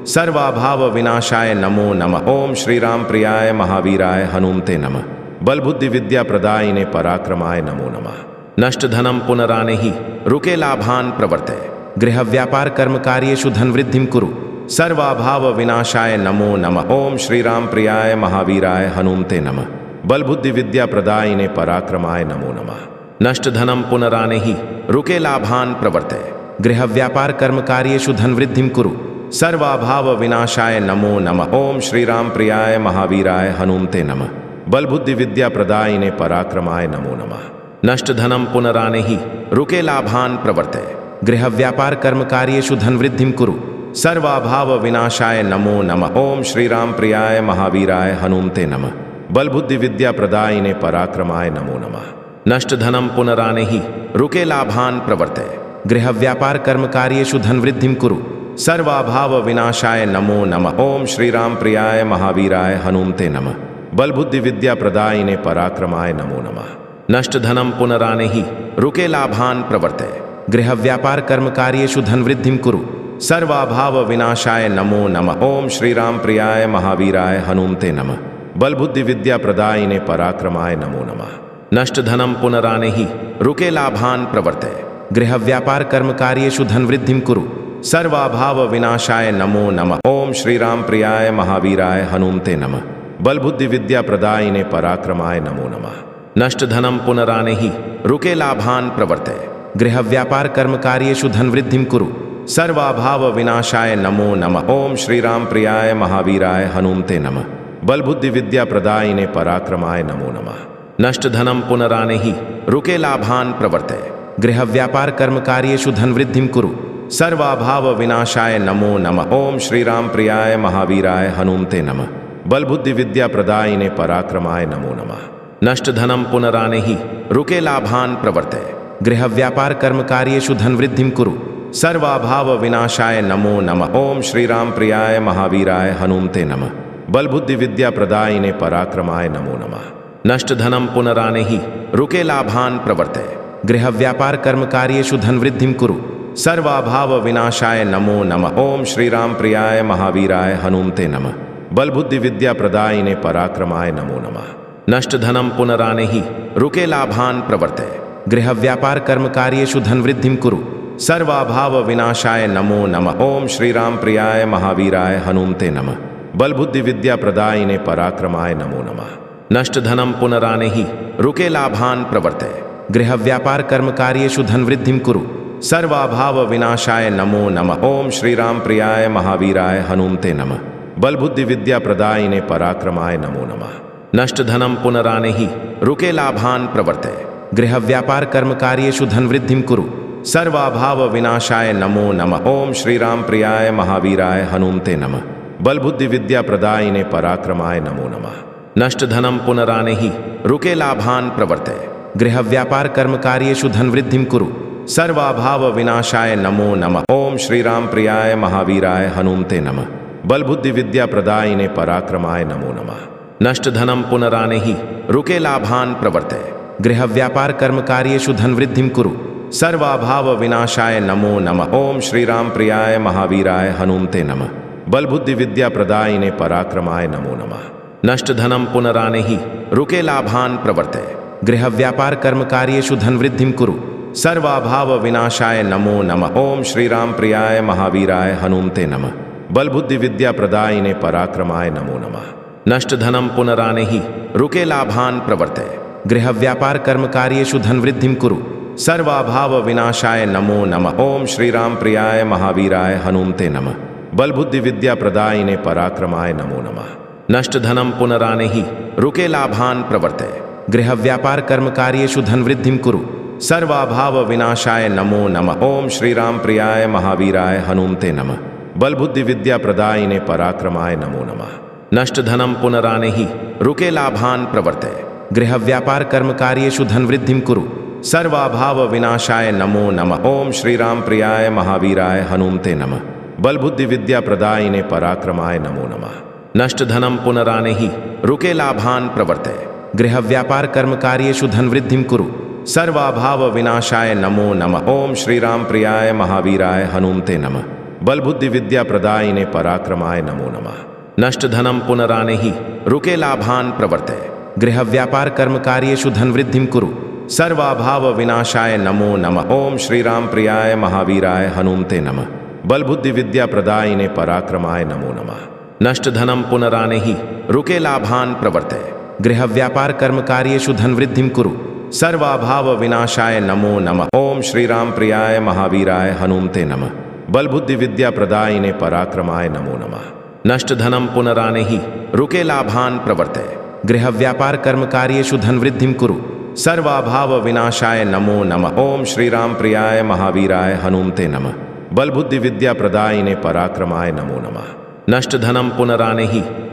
सर्वाभाव विनाशाय नमो नमः। ओम श्री राम प्रियाय महावीराय हनुमते नमः। बल बुद्धि विद्या प्रदायिने पराक्रमाय नमो नमः। नष्ट धनम पुनरानेहि रुके लाभान प्रवर्ते। गृह व्यापार कर्म कार्येषु धन वृद्धिं कुरु। सर्वाभाव विनाशाय नमो नमः। ओम श्री राम प्रियाय महावीराय हनुमते नमः। बल बुद्धि विद्या प्रदायिने पराक्रमाय नमो नमः। नष्ट धनम पुनरानेहि रुके लाभान प्रवर्ते। गृह व्यापार कर्म कार्येषु धन वृद्धिं कुरु। सर्वाभाव विनाशाय नमो नमः। ओम श्री राम प्रियाय महावीराय हनुमते नमः। बल बुद्धि विद्या प्रदायिने पराक्रमाय नमो नमः। नष्ट धनम पुनरानेहि रुके लाभान प्रवर्ते। गृह व्यापार कर्म कार्येषु धन वृद्धिं कुरु। सर्वाभाव विनाशाय नमो नमः। ओम श्री राम प्रियाय महावीराय हनुमते नमः। बल बुद्धि विद्या प्रदायिने पराक्रमाय नमो नमः। नष्ट धनम पुनरानेहि रुके लाभान प्रवर्ते। गृह व्यापार कर्म कार्येषु धन वृद्धिं कुरु। सर्वाभाव विनाशाय नमो नमः। ओम श्री राम प्रियाय महावीराय हनुमते नमः। बल बुद्धि विद्या प्रदायिने पराक्रमाय नमो नमः। नष्ट धनम पुनरानेहि रुके लाभान प्रवर्ते। गृह व्यापार कर्म कार्येषु धन वृद्धिं कुरु। सर्वाभाव विनाशाय नमो नमः। ओम श्री राम प्रियाय महावीराय हनुमते नमः। बल बुद्धि विद्या प्रदायिने पराक्रमाय नमो नमः। नष्ट धनम पुनरानेहि रुके लाभान प्रवर्ते। गृह व्यापार कर्म कार्येषु धन वृद्धिं कुरु। सर्वाभाव विनाशाय नमो नमः। ओम श्री राम प्रियाय महावीराय हनुमते नमः। बल बुद्धि विद्या प्रदायिने पराक्रमाय नमो नमः। नष्ट धनम पुनरानेहि रुके लाभान प्रवर्ते। गृह व्यापार कर्म कार्येषु धन वृद्धिं कुरु। सर्वाभाव विनाशाय नमो नमः। ओम श्री राम प्रियाय महावीराय हनुमते नमः। बल बुद्धि विद्या प्रदायिने पराक्रमाय नमो नमः। नष्ट धनम पुनरानेहि रुके लाभान प्रवर्ते। गृह व्यापार कर्म कार्येषु धन वृद्धिं कुरु। सर्वाभाव विनाशाय नमो नमः। ओम श्री राम प्रियाय महावीराय हनुमते नमः। बल बुद्धि विद्या प्रदायिने पराक्रमाय नमो नमः। नष्ट धनम पुनरानेहि रुके लाभान प्रवर्ते। गृह व्यापार कर्म कार्येषु धन वृद्धिं कुरु। सर्वाभाव विनाशाय नमो नमः। ओम श्री राम प्रियाय महावीराय हनुमते नमः। बल बुद्धि विद्या प्रदायिने पराक्रमाय नमो नमः। नष्ट धनम पुनरानेहि रुके लाभान प्रवर्ते, गृह व्यापार कर्म कार्येषु धन वृद्धिं कुरु, सर्वाभाव विनाशाय नमो नमः। ओम श्री राम प्रियाय महावीराय हनुमते नमः। बल बुद्धि विद्या प्रदायिने पराक्रमाय नमो नमः। नष्ट धनम पुनरानेहि रुके लाभान प्रवर्ते, गृह व्यापार कर्म कार्येषु धन वृद्धिं कुरु, सर्वाभाव विनाशाय नमो नमः। ओम श्री राम प्रियाय महावीराय हनुमते नमः। बल बुद्धि विद्या प्रदायिने पराक्रमाय नमो नमः। नष्ट धनम पुनरानेहि रुके लाभान प्रवर्ते, गृह व्यापार कर्म कार्येषु धन वृद्धिं कुरु, सर्वाभाव विनाशाय नमो नमः। ओम श्री राम प्रियाय महावीराय हनुमते नमः। बल बुद्धि विद्या प्रदायिने पराक्रमाय नमो नमः। नष्ट धनम पुनरानेहि रुके लाभान प्रवर्ते, गृह व्यापार कर्म कार्येषु धन वृद्धिं कुरु, सर्वाभाव विनाशाय नमो नमः। ओम श्री राम प्रियाय महावीराय हनुमते नमः। बल बुद्धि विद्या प्रदायिने पराक्रमाय नमो नमः। नष्ट धनम पुनरानेहि रुके लाभान प्रवर्ते, गृह व्यापार कर्म कार्येषु धन वृद्धिं कुरु, सर्वाभाव विनाशाय नमो नमः। ओम श्री राम प्रियाय महावीराय हनुमते नमः। बल बुद्धि विद्या प्रदायिने पराक्रमाय नमो नमः। नष्ट धनम पुनरानेहि रुके लाभान प्रवर्ते, गृह व्यापार कर्म कार्येषु धन वृद्धिं कुरु, सर्वाभाव विनाशाय नमो नमः। ओम श्री राम प्रियाय महावीराय हनुमते नमः। बल बुद्धि विद्या प्रदायिने पराक्रमाय नमो नमः। नष्ट धनम पुनरानेहि रुके लाभान प्रवर्ते, गृह व्यापार कर्म कार्येषु धन वृद्धिं कुरु, सर्वाभाव विनाशाय नमो नमः। ओम श्री राम प्रियाय महावीराय हनुमते नमः। बल बुद्धि विद्या प्रदायिने पराक्रमाय नमो नमः। नष्ट धनम पुनरानेहि रुके लाभान प्रवर्ते, गृह व्यापार कर्म कार्येषु धन वृद्धिं कुरु, सर्वाभाव विनाशाय नमो नमः। ओम श्री राम प्रियाय महावीराय हनुमते नमः। बल बुद्धि विद्या प्रदायिने पराक्रमाय नमो नमः। नष्ट धनम पुनरानेहि रुके लाभान प्रवर्ते, गृह व्यापार कर्म कार्येषु धन वृद्धिं कुरु, सर्वाभाव विनाशाय नमो नमः। ओम श्री राम प्रियाय महावीराय हनुमते नमः। बल बुद्धि विद्या प्रदायिने पराक्रमाय नमो नमः। नष्ट धनम पुनरानेहि रुके लाभान प्रवर्ते, गृह व्यापार कर्म कार्येषु धन वृद्धिं कुरु, सर्वाभाव विनाशाय नमो नमः। ओम श्री राम प्रियाय महावीराय हनुमते नमः। बल बुद्धि विद्या प्रदायिने पराक्रमाय नमो नमः। नष्ट धनम पुनरानेहि रुके लाभान प्रवर्ते, गृह व्यापार कर्म कार्येषु धन वृद्धिं कुरु, सर्वाभाव विनाशाय नमो नमः। ओम श्री राम प्रियाय महावीराय हनुमते नमः। बल बुद्धि विद्या प्रदायिने पराक्रमाय नमो नमः। नष्ट धनम पुनरानेहि रुके लाभान प्रवर्ते, गृह व्यापार कर्म कार्येषु धन वृद्धिं कुरु, सर्वाभाव विनाशाय नमो नमः। ओम श्री राम प्रियाय महावीराय हनुमते नमः। बल बुद्धि विद्या प्रदायिने पराक्रमाय नमो नमः। नष्ट धनम पुनरानेहि रुके लाभान प्रवर्ते, गृह व्यापार कर्म कार्येषु धन वृद्धिं कुरु, सर्वाभाव विनाशाय नमो नमः। ओम श्री राम प्रियाय महावीराय हनुमते नमः। बल बुद्धि विद्या प्रदायिने पराक्रमाय नमो नमः। नष्ट धनम पुनरानेहि रुके लाभान प्रवर्ते, गृह व्यापार कर्म कार्येषु धन वृद्धिं कुरु, सर्वाभाव विनाशाय नमो नमः। ओम श्री राम प्रियाय महावीराय हनुमते नमः। बल बुद्धि विद्या प्रदायिने पराक्रमाय नमो नमः। नष्ट धनम पुनरानेहि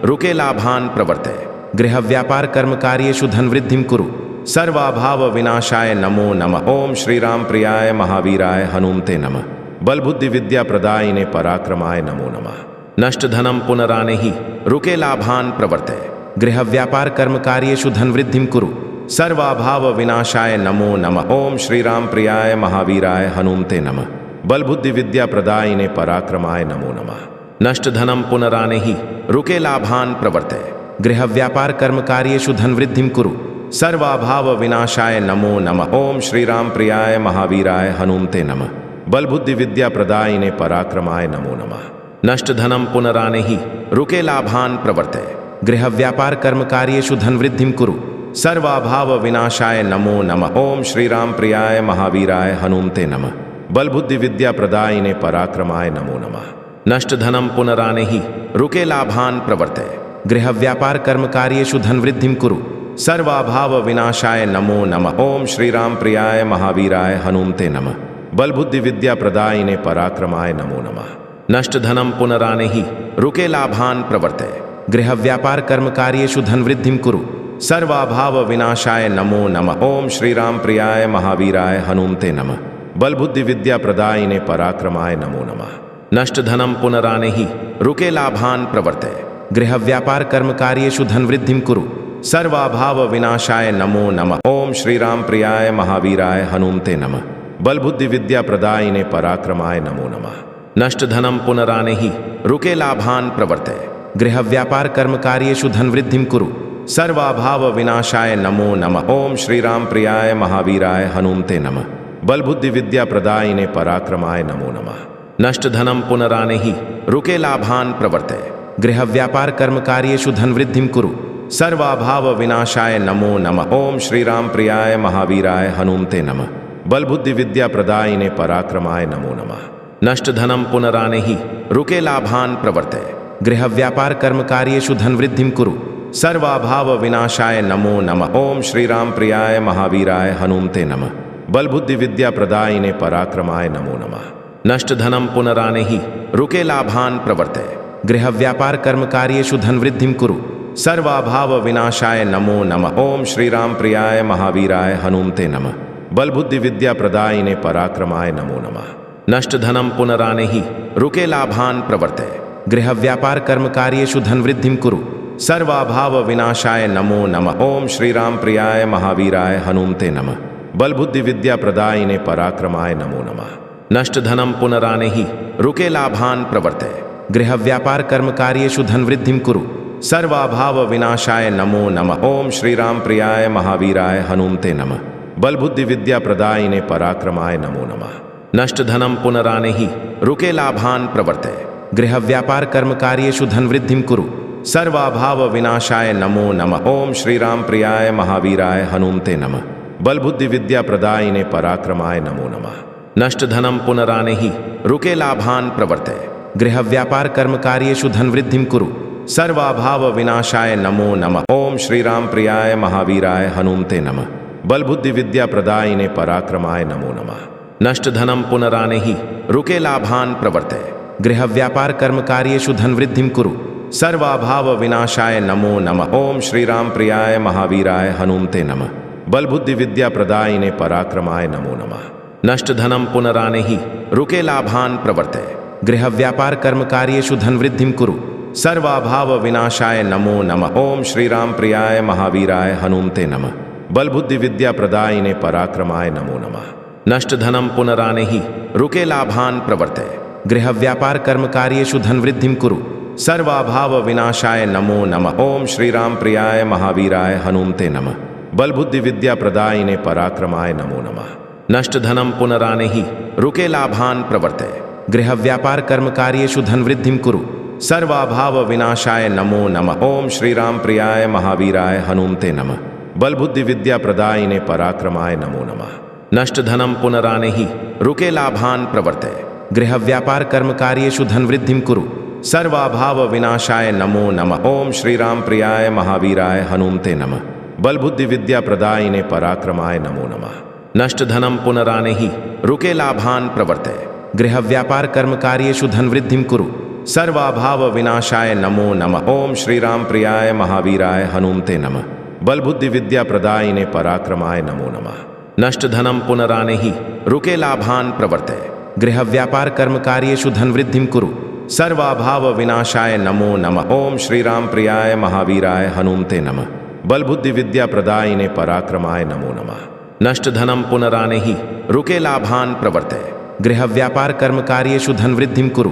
रुके लाभान प्रवर्ते, गृह व्यापार कर्म कार्येषु धन वृद्धिं कुरु, सर्वाभाव विनाशाय नमो नमः। ओम श्री राम प्रियाय महावीराय हनुमते नमः। बल बुद्धि विद्या प्रदायिने पराक्रमाय नमो नमः। नष्ट धनम पुनरानेहि रुके लाभान प्रवर्ते, गृह व्यापार कर्म कार्येषु धन वृद्धिं कुरु, सर्वाभाव विनाशाय नमो नमः। ओम श्री राम प्रियाय महावीराय हनुमते नमः। बल बुद्धि विद्या प्रदायिने पराक्रमाय नमो नमः। नष्ट धनम पुनरानेहि रुके लाभान प्रवर्ते, गृह व्यापार कर्म कार्येषु धन वृद्धिं कुरु, सर्वाभाव विनाशाय नमो नमः। ओम श्री राम प्रियाय महावीराय हनुमते नमः। बल बुद्धि विद्या प्रदायिने पराक्रमाय नमो नमः। नष्ट धनम पुनरानेहि रुके लाभान प्रवर्ते, गृह व्यापार कर्म कार्येषु धन वृद्धिं कुरु, सर्वाभाव विनाशाय नमो नमः। ओम श्री राम प्रियाय महावीराय हनुमते नमः। बल बुद्धि विद्या प्रदायिने पराक्रमाय नमो नमः। नष्ट धनम पुनरानेहि रुके लाभान प्रवर्ते, गृह व्यापार कर्म कार्येषु धन वृद्धिं कुरु, सर्वाभाव विनाशाय नमो नमः। ओम श्री राम प्रियाय महावीराय हनुमते नमः। बल बुद्धि विद्या प्रदायिने पराक्रमाय नमो नमः। नष्ट धनम पुनरानेहि रुके लाभान प्रवर्ते, गृह व्यापार कर्म कार्येषु धन वृद्धिं कुरु, सर्वाभाव विनाशाय नमो नमः। ओम श्री राम प्रियाय महावीराय हनुमते नमः। बल बुद्धि विद्या प्रदायिने पराक्रमाय नमो नमः। नष्ट धनम पुनरानेहि रुके लाभान प्रवर्ते, गृह व्यापार कर्म कार्येषु धन वृद्धिं कुरु। सर्वाभाव विनाशाय नमो नमः। ओम श्री राम प्रियाय महावीराय हनुमते नमः। बल बुद्धि विद्या प्रदायिने पराक्रमाय नमो नमः। नष्ट धनम पुनरानेहि रुके लाभान प्रवर्ते। गृह व्यापार कर्म कार्येषु धन वृद्धिं कुरु। सर्वाभाव विनाशाय नमो नमः। ओम श्री राम प्रियाय महावीराय हनुमते नमः। बल बुद्धि विद्या प्रदायिने पराक्रमाय नमो नमः। नष्ट धनम पुनरानेहि रुके लाभान प्रवर्ते। गृह व्यापार कर्म कार्येषु धन वृद्धिं कुरु। सर्वाभाव विनाशाय नमो नमः। ओम श्री राम प्रियाय महावीराय हनुमते नमः। बल बुद्धि विद्या प्रदायिने पराक्रमाय नमो नमः। नष्ट धनम पुनरानेहि रुके लाभान प्रवर्ते। गृह व्यापार कर्म कार्येषु धन वृद्धिं कुरु। सर्वाभाव विनाशाय नमो नमः। ओम श्री राम प्रियाय महावीराय हनुमते नमः। बल बुद्धि विद्या प्रदायिने पराक्रमाय नमो नमः। नष्ट धनम पुनरानेहि रुके लाभान प्रवर्ते। गृह व्यापार कर्म कार्येषु धन वृद्धिं कुरु। सर्वाभाव विनाशाय नमो नमः। ओम श्री राम प्रियाय महावीराय हनुमते नमः। बल बुद्धि विद्या प्रदायिने पराक्रमाय नमो नमः। नष्ट धनम पुनरानेहि रुके लाभान प्रवर्ते। गृह व्यापार कर्म कार्येषु धन वृद्धिं कुरु। सर्वाभाव विनाशाय नमो नमः। ओम श्री राम प्रियाय महावीराय हनुमते नमः। बल बुद्धि विद्या प्रदायिने पराक्रमाय नमो नमः। नष्ट धनम पुनरानेहि रुके लाभान प्रवर्ते। गृह व्यापार कर्म कार्येषु धन वृद्धिं कुरु। सर्वाभाव विनाशाय नमो नमः। ओम श्री राम प्रियाय महावीराय हनुमते नमः। बल बुद्धि विद्या प्रदायिने पराक्रमाय नमो नमः। नष्ट धनम पुनरानेहि रुके लाभान प्रवर्ते। गृह व्यापार कर्म कार्येषु धन वृद्धिं कुरु। सर्वाभाव विनाशाय नमो नमः। ओम श्री राम प्रियाय महावीराय हनुमते नमः। बल बुद्धि विद्या प्रदायिने पराक्रमाय नमो नमः। नष्ट धनम पुनरानेहि रुके लाभान प्रवर्ते। गृह व्यापार कर्म कार्येषु धन वृद्धिं कुरु। सर्वाभाव विनाशाय नमो नमः। ओम श्री राम प्रियाय महावीराय हनुमते नमः। बल बुद्धि विद्या प्रदायिने पराक्रमाय नमो नमः। नष्ट धनम पुनरानेहि रुके लाभान प्रवर्ते। गृह व्यापार कर्म कार्येषु धन वृद्धिं कुरु। सर्वाभाव विनाशाय नमो नमः। ओम श्री राम प्रियाय महावीराय हनुमते नमः। बल बुद्धि विद्या प्रदायिने पराक्रमाय नमो नमः। नष्ट धनम पुनरानेहि रुके लाभान प्रवर्ते। गृह व्यापार कर्म कार्येषु धन वृद्धिं कुरु। सर्वाभाव विनाशाय नमो नमः। ओम श्री राम प्रियाय महावीराय हनुमते नमः। बल बुद्धि विद्या प्रदायिने पराक्रमाय नमो नमः। नष्ट धनम पुनरानेहि रुके लाभान प्रवर्ते। गृह व्यापार कर्म कार्येषु धन वृद्धिं कुरु। सर्वाभाव विनाशाय नमो नमः। ओम श्री राम प्रियाय महावीराय हनुमते नमः। बल बुद्धि विद्या प्रदायिने पराक्रमाय नमो नमः। नष्ट धनम पुनरानेहि रुके लाभान प्रवर्ते। गृह व्यापार कर्म कार्येषु धन वृद्धिं कुरु। सर्वाभाव विनाशाय नमो नमः। ओम श्री राम प्रियाय महावीराय हनुमते नमः। बल बुद्धि विद्या प्रदायिने पराक्रमाय नमो नमः। नष्ट धनम पुनरानेहि रुके लाभान प्रवर्ते। गृह व्यापार कर्म कार्येषु धन वृद्धिं कुरु। सर्वाभाव विनाशाय नमो नमः। ओम श्री राम प्रियाय महावीराय हनुमते नमः। बल बुद्धि विद्या प्रदायिने पराक्रमाय नमो नमः। नष्ट धनम पुनरानेहि रुके लाभान प्रवर्ते। गृह व्यापार कर्म कार्येषु धन वृद्धिं कुरु। सर्वाभाव विनाशाय नमो नमः। ओम श्री राम प्रियाय महावीराय हनुमते नमः। बल बुद्धि विद्या प्रदायिने पराक्रमाय नमो नमः। नष्ट धनम पुनरानेहि रुके लाभान प्रवर्ते। गृह व्यापार कर्म कार्येषु धन वृद्धिं कुरु। सर्वाभाव विनाशाय नमो नमः। ओम श्री राम प्रियाय महावीराय हनुमते नमः। बल बुद्धि विद्या प्रदायिने पराक्रमाय नमो नमः। नष्ट धनम पुनरानेहि रुके लाभान प्रवर्ते। गृह व्यापार कर्म कार्येषु धन वृद्धिं कुरु।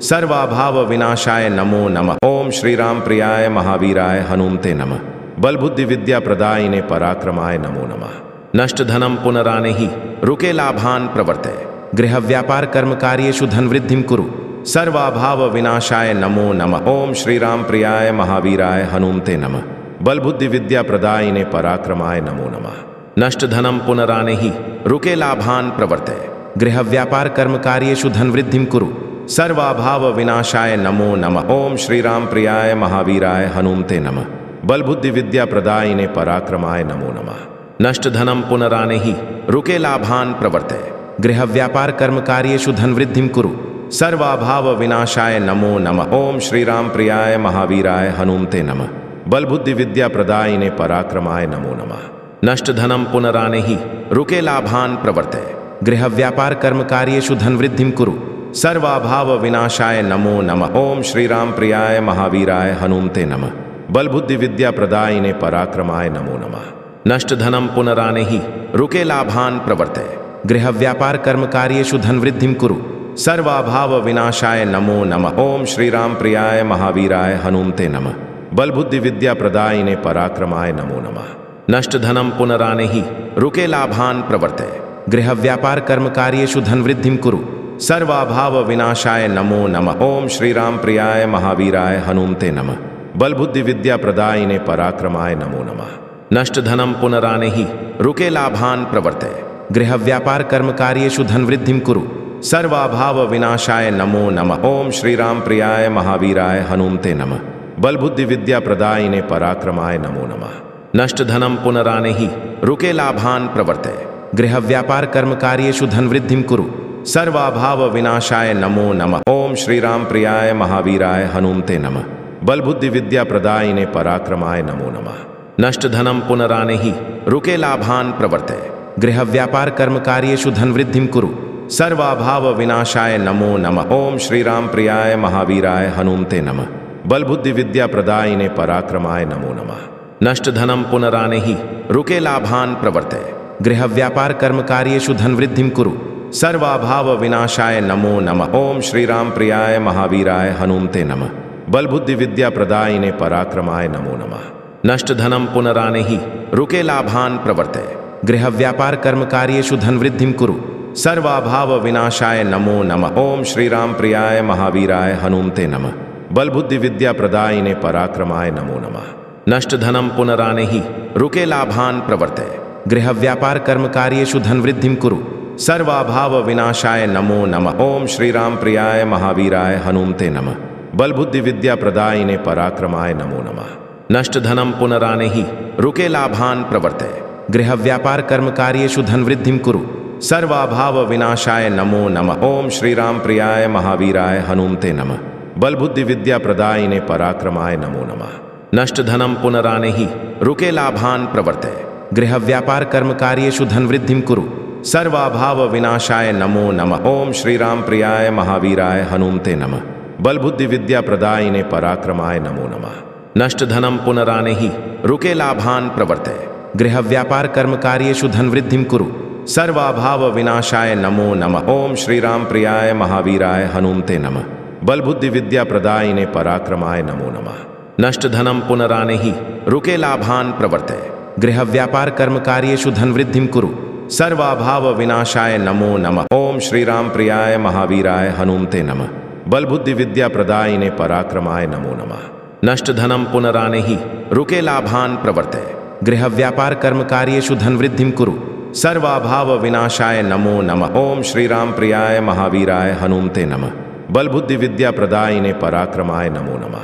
सर्वाभाव विनाशाय नमो नमः। ओम श्री राम प्रियाय महावीराय हनुमते नमः। बल बुद्धि विद्या प्रदायिने पराक्रमाय नमो नमः। नष्ट धनम पुनरानेहि रुके लाभान प्रवर्ते। गृह व्यापार कर्म कार्येषु धन वृद्धिं कुरु। सर्वाभाव विनाशाय नमो नमः। ओम श्री राम प्रियाय महावीराय हनुमते नमः। बल बुद्धि विद्या प्रदायिने पराक्रमाय नमो नमः। नष्ट धनम पुनरानेहि रुके लाभान प्रवर्ते। गृह व्यापार कर्म कार्येषु धन वृद्धिं कुरु। सर्वाभाव विनाशाय नमो नमः। ओम श्री राम प्रियाय महावीराय हनुमते नमः। बल बुद्धि विद्या प्रदायिने पराक्रमाय नमो नमः। नष्ट धनम पुनरानेहि रुके लाभान प्रवर्ते। गृह व्यापार कर्म कार्येषु धन वृद्धिं कुरु। सर्वाभाव विनाशाय नमो नमः। ओम श्री राम प्रियाय महावीराय हनुमते नमः। बल बुद्धि विद्या प्रदायिने पराक्रमाय नमो नमः। नष्ट धनम पुनरानेहि रुके लाभान प्रवर्ते। गृह व्यापार कर्म कार्येषु धन वृद्धिं कुरु। सर्वाभाव विनाशाय नमो नमः। ओम श्री राम प्रियाय महावीराय हनुमते नमः। बल बुद्धि विद्या प्रदायिने पराक्रमाय नमो नमः। नष्ट धनम पुनरानेहि रुके लाभान प्रवर्ते। गृह व्यापार कर्म कार्येषु धन वृद्धिं कुरु। सर्वाभाव विनाशाय नमो नमः। ओम श्री राम प्रियाय महावीराय हनुमते नमः। बल बुद्धि विद्या प्रदायिने पराक्रमाय नमो नमः। नष्ट धनम पुनरानेहि रुके लाभान प्रवर्ते। गृह व्यापार कर्म कार्येषु धन वृद्धिं कुरु। सर्वाभाव विनाशाय नमो नमः। ओम श्री राम प्रियाय महावीराय हनुमते नमः। बल बुद्धि विद्या प्रदायिने पराक्रमाय नमो नमः। नष्ट धनम पुनरानेहि रुके लाभान प्रवर्ते। गृह व्यापार कर्म कार्येषु धन वृद्धिं कुरु। सर्वाभाव विनाशाय नमो नमः। ओम श्री राम प्रियाय महावीराय हनुमते नमः। बल बुद्धि विद्या प्रदायिने पराक्रमाय नमो नमः। नष्ट धनम पुनरानेहि रुके लाभान प्रवर्ते। गृह व्यापार कर्म कार्येषु धन वृद्धिं कुरु। सर्वाभाव विनाशाय नमो नमः। ओम श्री राम प्रियाय महावीराय हनुमते नमः। बल बुद्धि विद्या प्रदायिने पराक्रमाय नमो नमः। नष्ट धनम पुनरानेहि रुके लाभान प्रवर्ते। गृह व्यापार कर्म कार्येषु धन वृद्धिं कुरु। सर्वाभाव विनाशाय नमो नमः। ओम श्री राम प्रियाय महावीराय हनुमते नमः। बल बुद्धि विद्या प्रदायिने पराक्रमाय नमो नमः। नष्ट धनम पुनरानेहि रुके लाभान प्रवर्ते। गृह व्यापार कर्म कार्येषु धन वृद्धिं कुरु। सर्वाभाव विनाशाय नमो नमः। ओम श्री राम प्रियाय महावीराय हनुमते नमः। बल बुद्धि विद्या प्रदायिने पराक्रमाय नमो नमः। नष्ट धनम पुनरानेहि रुके लाभान प्रवर्ते। गृह व्यापार कर्म कार्येषु धन वृद्धिं कुरु। सर्वाभाव विनाशाय नमो नमः। ओम श्री राम प्रियाय महावीराय हनुमते नमः। बल बुद्धि विद्या प्रदायिने पराक्रमाय नमो नमः। नष्ट धनम पुनरानेहि रुके लाभान प्रवर्ते। गृह व्यापार कर्म कार्येषु धन वृद्धिं कुरु। सर्वाभाव विनाशाय नमो नमः। ओम श्री राम प्रियाय महावीराय हनुमते नमः। बल बुद्धि विद्या प्रदायिने पराक्रमाय नमो नमः। नष्ट धनम पुनरानेहि रुके लाभान प्रवर्ते। गृह व्यापार कर्म कार्येषु धन वृद्धिं कुरु। सर्वाभाव विनाशाय नमो नमः। ओम श्री राम प्रियाय महावीराय हनुमते नमः। बल बुद्धि विद्या प्रदायिने पराक्रमाय नमो नमः। नष्ट धनम पुनरानेहि रुके लाभान प्रवर्ते। गृह व्यापार कर्म कार्येषु धन वृद्धिं कुरु। सर्वाभाव विनाशाय नमो नमः। ओम श्री राम प्रियाय महावीराय हनुमते नमः। बल बुद्धि विद्या प्रदायिने पराक्रमाय नमो नमः। नष्ट धनम पुनरानेहि रुके लाभान प्रवर्ते। गृह व्यापार कर्म कार्येषु धन वृद्धिं कुरु। सर्वाभाव विनाशाय नमो नमः। ओम श्री राम प्रियाय महावीराय हनुमते नमः। बल बुद्धि विद्या प्रदायिने पराक्रमाय नमो नमः। नष्ट धनम पुनरानेहि रुके लाभान प्रवर्ते। गृह व्यापार कर्म कार्येषु धन वृद्धिं कुरु। सर्वाभाव विनाशाय नमो नमः। ओम श्री राम प्रियाय महावीराय हनुमते नमः। बल बुद्धि विद्या प्रदायिने पराक्रमाय नमो नमः। नष्ट धनम पुनरानेहि रुके लाभान प्रवर्ते। गृह व्यापार कर्म कार्येषु धन वृद्धिं कुरु। सर्वाभाव विनाशाय नमो नमः। ओम श्री राम प्रियाय महावीराय हनुमते नमः। बल बुद्धि विद्या प्रदायिने पराक्रमाय नमो नमः।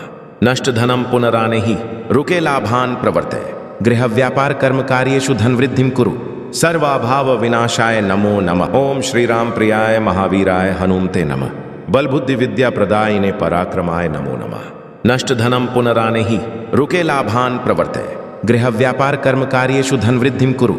नष्ट धनम पुनरानेहि रुके लाभान प्रवर्ते। गृह व्यापार कर्म कार्येषु धन वृद्धिं कुरु। सर्वाभाव विनाशाय नमो नमः। ओम श्री राम प्रियाय महावीराय हनुमते नमः। बल बुद्धि विद्या प्रदायिने पराक्रमाय नमो नमः। नष्ट धनम पुनरानेहि रुके लाभान प्रवर्ते। गृह व्यापार कर्म कार्येषु धन वृद्धिं कुरु।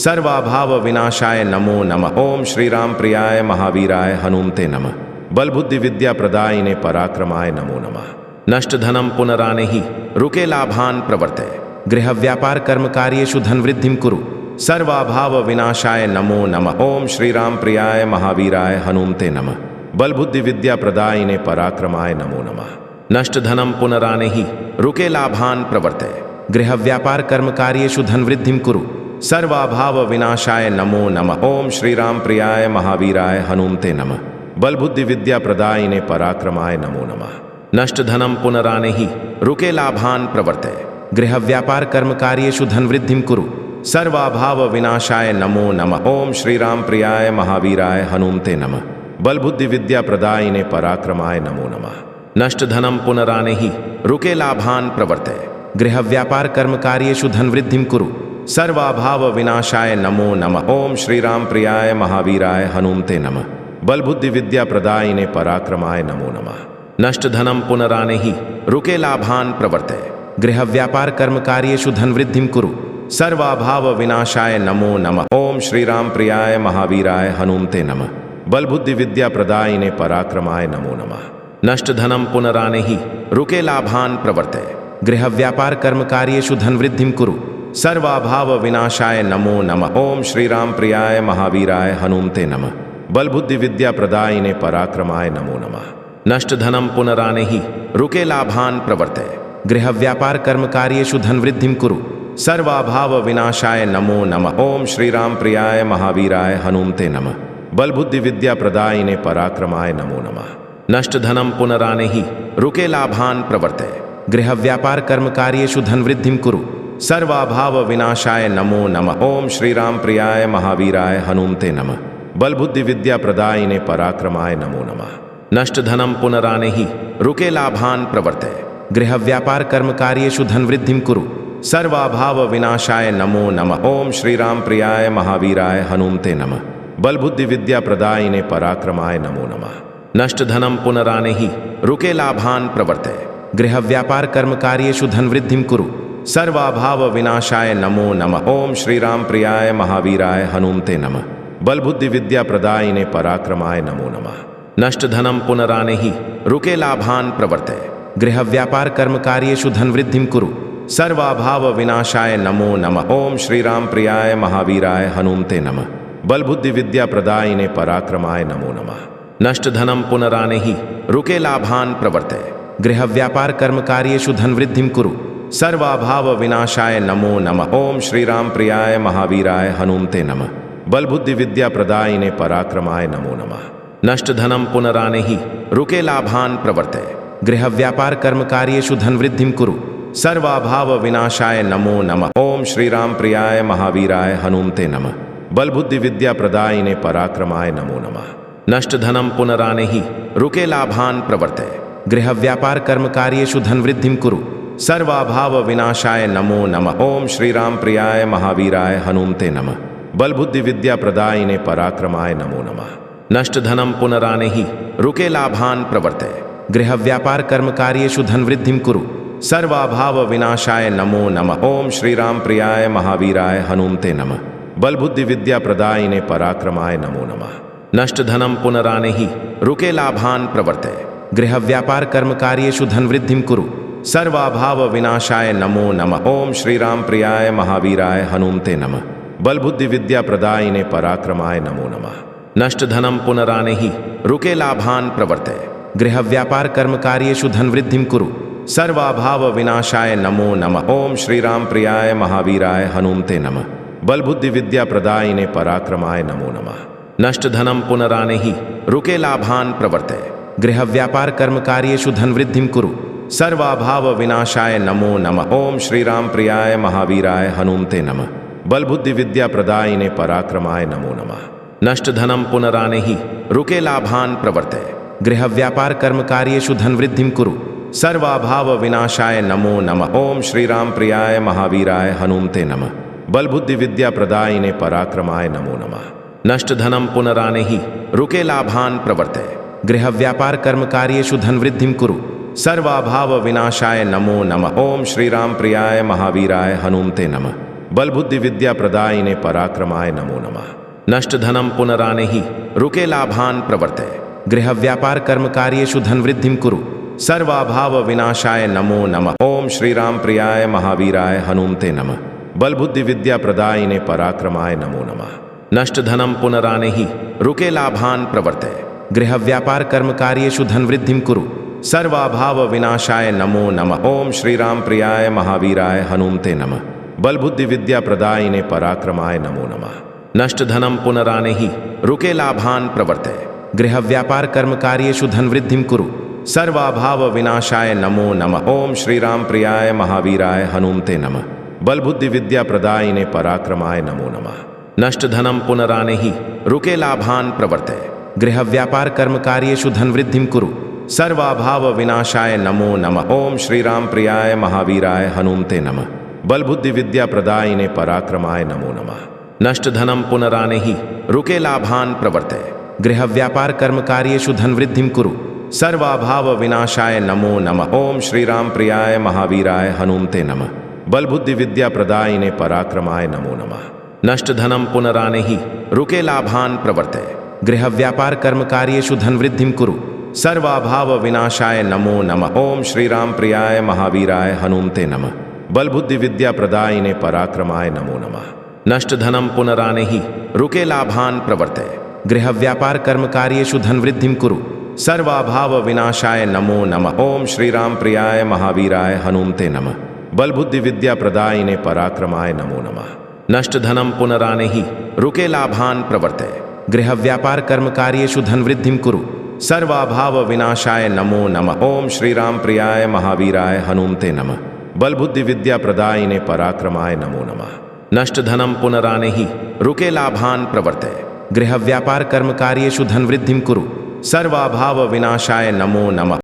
सर्वाभाव विनाशाय नमो नमः। ओम श्री राम प्रियाय महावीराय हनुमते नमः। बल बुद्धि विद्या प्रदायिने पराक्रमाय नमो नमः। नष्ट धनम पुनरानेहि रुके लाभान प्रवर्ते। गृह व्यापार कर्म कार्येषु धन वृद्धिं कुरु। सर्वाभाव विनाशाय नमो नमः। ओम श्री राम प्रियाय महावीराय हनुमते नमः। बल बुद्धि विद्या प्रदायिने पराक्रमाय नमो नमः। नष्ट धनम पुनरानेहि रुके लाभान प्रवर्ते। गृह व्यापार कर्म कार्येषु धन वृद्धिं कुरु। सर्वाभाव विनाशाय नमो नमः। ओम श्री राम प्रियाय महावीराय हनुमते नमः। बल बुद्धि विद्या प्रदायिने पराक्रमाय नमो नमः। नष्ट धनम पुनरानेहि रुके लाभान प्रवर्ते। गृह व्यापार कर्म कार्येषु धन वृद्धिं कुरु। सर्वाभाव विनाशाय नमो नमः। ओम श्री राम प्रियाय महावीराय हनुमते नमः। बल बुद्धि विद्या प्रदायिने पराक्रमाय नमो नमः। नष्ट धनम पुनरानेहि रुके लाभान प्रवर्ते। गृह व्यापार कर्म कार्येषु धन वृद्धिं कुरु। सर्वाभाव विनाशाय नमो नमः। ओम श्री राम प्रियाय महावीराय हनुमते नमः। बल बुद्धि विद्या प्रदायिने पराक्रमाय नमो नमः। नष्ट धनम पुनरानेहि रुके लाभान प्रवर्ते। गृह व्यापार कर्म कार्येषु धन वृद्धिं कुरु। सर्वाभाव विनाशाय नमो नमः। ओम श्री राम प्रियाय महावीराय हनुमते नमः। बल बुद्धि विद्या प्रदायिने पराक्रमाय नमो नमः। नष्ट धनम पुनरानेहि रुके लाभान प्रवर्ते, गृह व्यापार कर्म कार्येषु धन वृद्धिं कुरु, सर्वाभाव विनाशाय नमो नमः। ओम श्री राम प्रियाय महावीराय हनुमते नमः। बल बुद्धि विद्या प्रदायिने पराक्रमाय नमो नमः। नष्ट धनम पुनरानेहि रुके लाभान प्रवर्ते, गृह व्यापार कर्म कार्येषु धन वृद्धिं कुरु, सर्वाभाव विनाशाय नमो नमः। ओम श्री राम प्रियाय महावीराय हनुमते नमः। बल बुद्धि विद्या प्रदायिने पराक्रमाय नमो नमः। नष्ट धनम पुनरानेहि रुके लाभान प्रवर्ते, गृह व्यापार कर्म कार्येषु धन वृद्धिं कुरु, सर्वाभाव विनाशाय नमो नमः। ओम श्री राम प्रियाय महावीराय हनुमते नमः। बल बुद्धि विद्या प्रदायिने पराक्रमाय नमो नमः। नष्ट धनम पुनरानेहि रुके लाभान प्रवर्ते, गृह व्यापार कर्म कार्येषु धन वृद्धिं कुरु, सर्वाभाव विनाशाय नमो नमः। ओम श्री राम प्रियाय महावीराय हनुमते नमः। बल बुद्धि विद्या प्रदायिने पराक्रमाय नमो नमः। नष्ट धनम पुनरानेहि रुके लाभान प्रवर्ते, गृह व्यापार कर्म कार्येषु धन वृद्धिं कुरु, सर्वाभाव विनाशाय नमो नमः। ओम श्री राम प्रियाय महावीराय हनुमते नमः। बल बुद्धि विद्या प्रदायिने पराक्रमाय नमो नमः। नष्ट धनम पुनरानेहि रुके लाभान प्रवर्ते, गृह व्यापार कर्म कार्येषु धन वृद्धिं कुरु, सर्वाभाव विनाशाय नमो नमः। ओम श्री राम प्रियाय महावीराय हनुमते नमः। बल बुद्धि विद्या प्रदायिने पराक्रमाय नमो नमः। नष्ट धनम पुनरानेहि रुके लाभान प्रवर्ते, गृह व्यापार कर्म कार्येषु धन वृद्धिं कुरु, सर्वाभाव विनाशाय नमो नमः। ओम श्री राम प्रियाय महावीराय हनुमते नमः। बल बुद्धि विद्या प्रदायिने पराक्रमाय नमो नमः। नष्ट धनम पुनरानेहि रुके लाभान प्रवर्ते, गृह व्यापार कर्म कार्येषु धन वृद्धिं कुरु, सर्वाभाव विनाशाय नमो नमः। ओम श्री राम प्रियाय महावीराय हनुमते नमः। बल बुद्धि विद्या प्रदायिने पराक्रमाय नमो नमः। नष्ट धनम पुनरानेहि रुके लाभान प्रवर्ते, गृह व्यापार कर्म कार्येषु धन वृद्धिं कुरु, सर्वाभाव विनाशाय नमो नमः। ओम श्री राम प्रियाय महावीराय हनुमते नमः। बल बुद्धि विद्या प्रदायिने पराक्रमाय नमो नमः। नष्ट धनम पुनरानेहि रुके लाभान प्रवर्ते, गृह व्यापार कर्म कार्येषु धन वृद्धिं कुरु, सर्वाभाव विनाशाय नमो नमः। ओम श्री राम प्रियाय महावीराय हनुमते नमः। बल बुद्धि विद्या प्रदायिने पराक्रमाय नमो नमः। नष्ट धनम पुनरानेहि रुके लाभान प्रवर्ते, गृह व्यापार कर्म कार्येषु धन वृद्धिं कुरु, सर्वाभाव विनाशाय नमो नमः। ओम श्री राम प्रियाय महावीराय हनुमते नमः। बल बुद्धि विद्या प्रदायिने पराक्रमाय नमो नमः। नष्ट धनम पुनरानेहि रुके लाभान प्रवर्ते, गृह व्यापार कर्म कार्येषु धन वृद्धिं कुरु, सर्वाभाव विनाशाय नमो नमः। ओम श्री राम प्रियाय महावीराय हनुमते नमः। बल बुद्धि विद्या प्रदायिने पराक्रमाय नमो नमः। नष्ट धनम पुनरानेहि रुके लाभान प्रवर्ते, गृह व्यापार कर्म कार्येषु धन वृद्धिं कुरु, सर्वाभाव विनाशाय नमो नमः। ओम श्री राम प्रियाय महावीराय हनुमते नमः। बल बुद्धि विद्या प्रदायिने पराक्रमाय नमो नमः। नष्ट धनम पुनरानेहि रुके लाभान प्रवर्ते, गृह व्यापार कर्म कार्येषु धन वृद्धिं कुरु, सर्वाभाव विनाशाय नमो नमः। ओम श्री राम प्रियाय महावीराय हनुमते नमः। बल बुद्धि विद्या प्रदायिने पराक्रमाय नमो नमः। नष्ट धनम पुनरानेहि रुके लाभान प्रवर्ते, गृह व्यापार कर्म कार्येषु धन वृद्धिं कुरु, सर्वाभाव विनाशाय नमो नमः। ओम श्री राम प्रियाय महावीराय हनुमते नमः। बल बुद्धि विद्या प्रदायिने पराक्रमाय नमो नमः। नष्ट धनम पुनरानेहि रुके लाभान प्रवर्ते, गृह व्यापार कर्म कार्येषु धन वृद्धिं कुरु, सर्वाभाव विनाशाय नमो नमः। ओम श्री राम प्रियाय महावीराय हनुमते नमः। बल बुद्धि विद्या प्रदायिने पराक्रमाय नमो नमः। नष्ट धनम पुनरानेहि रुके लाभान प्रवर्ते, गृह व्यापार कर्म कार्येषु धन वृद्धिं कुरु, सर्वाभाव विनाशाय नमो नमः। ओम श्री राम प्रियाय महावीराय हनुमते नमः। बल बुद्धि विद्या प्रदायिने पराक्रमाय नमो नमः। नष्ट धनम पुनरानेहि रुके लाभान प्रवर्ते, गृह व्यापार कर्म कार्येषु धन वृद्धिं कुरु, सर्वाभाव विनाशाय नमो नमः। ओम श्री राम प्रियाय महावीराय हनुमते नमः। बल बुद्धि विद्या प्रदायिने पराक्रमाय नमो नमः। नष्ट धनम पुनरानेहि रुके लाभान प्रवर्ते, गृह व्यापार कर्म कार्येषु धन वृद्धिं कुरु, सर्वाभाव विनाशाय नमो नमः। ओम श्री राम प्रियाय महावीराय हनुमते नमः। बल बुद्धि विद्या प्रदायिने पराक्रमाय नमो नमः। नष्ट धनम पुनरानेहि रुके लाभान प्रवर्ते, गृह व्यापार कर्म कार्येषु धन वृद्धिं कुरु, सर्वाभाव विनाशाय नमो नमः। ओम श्री राम प्रियाय महावीराय हनुमते नमः। बल बुद्धि विद्या प्रदायिने पराक्रमाय नमो नमः। नष्ट धनम पुनरानेहि रुके लाभान प्रवर्ते, गृह व्यापार कर्म कार्येषु धन वृद्धिं कुरु सर्वाभाव विनाशाय नमो नमः। ओम श्री राम प्रियाय महावीराय हनुमते नमः। बल बुद्धि विद्या प्रदायिने पराक्रमाय नमो नमः। नष्ट धनम पुनरानेहि रुके लाभान प्रवर्ते गृह व्यापार कर्म कार्येषु धन वृद्धिं कुरु सर्वाभाव विनाशाय नमो नमः। ओम श्री राम प्रियाय महावीराय हनुमते नमः। बल बुद्धि विद्या प्रदायिने पराक्रमाय नमो नमः। नष्ट धनम पुनरानेहि रुके लाभान प्रवर्ते गृह व्यापार कर्म कार्येषु धन वृद्धिं कुरु सर्वाभाव विनाशाय नमो नमः। ओम श्री राम प्रियाय महावीराय हनुमते नमः। बल बुद्धि विद्या प्रदायिने पराक्रमाय नमो नमः। नष्ट धनम पुनरानेहि रुके लाभान प्रवर्ते गृह व्यापार कर्म कार्येषु धन वृद्धिं कुरु सर्वाभाव विनाशाय नमो नमः।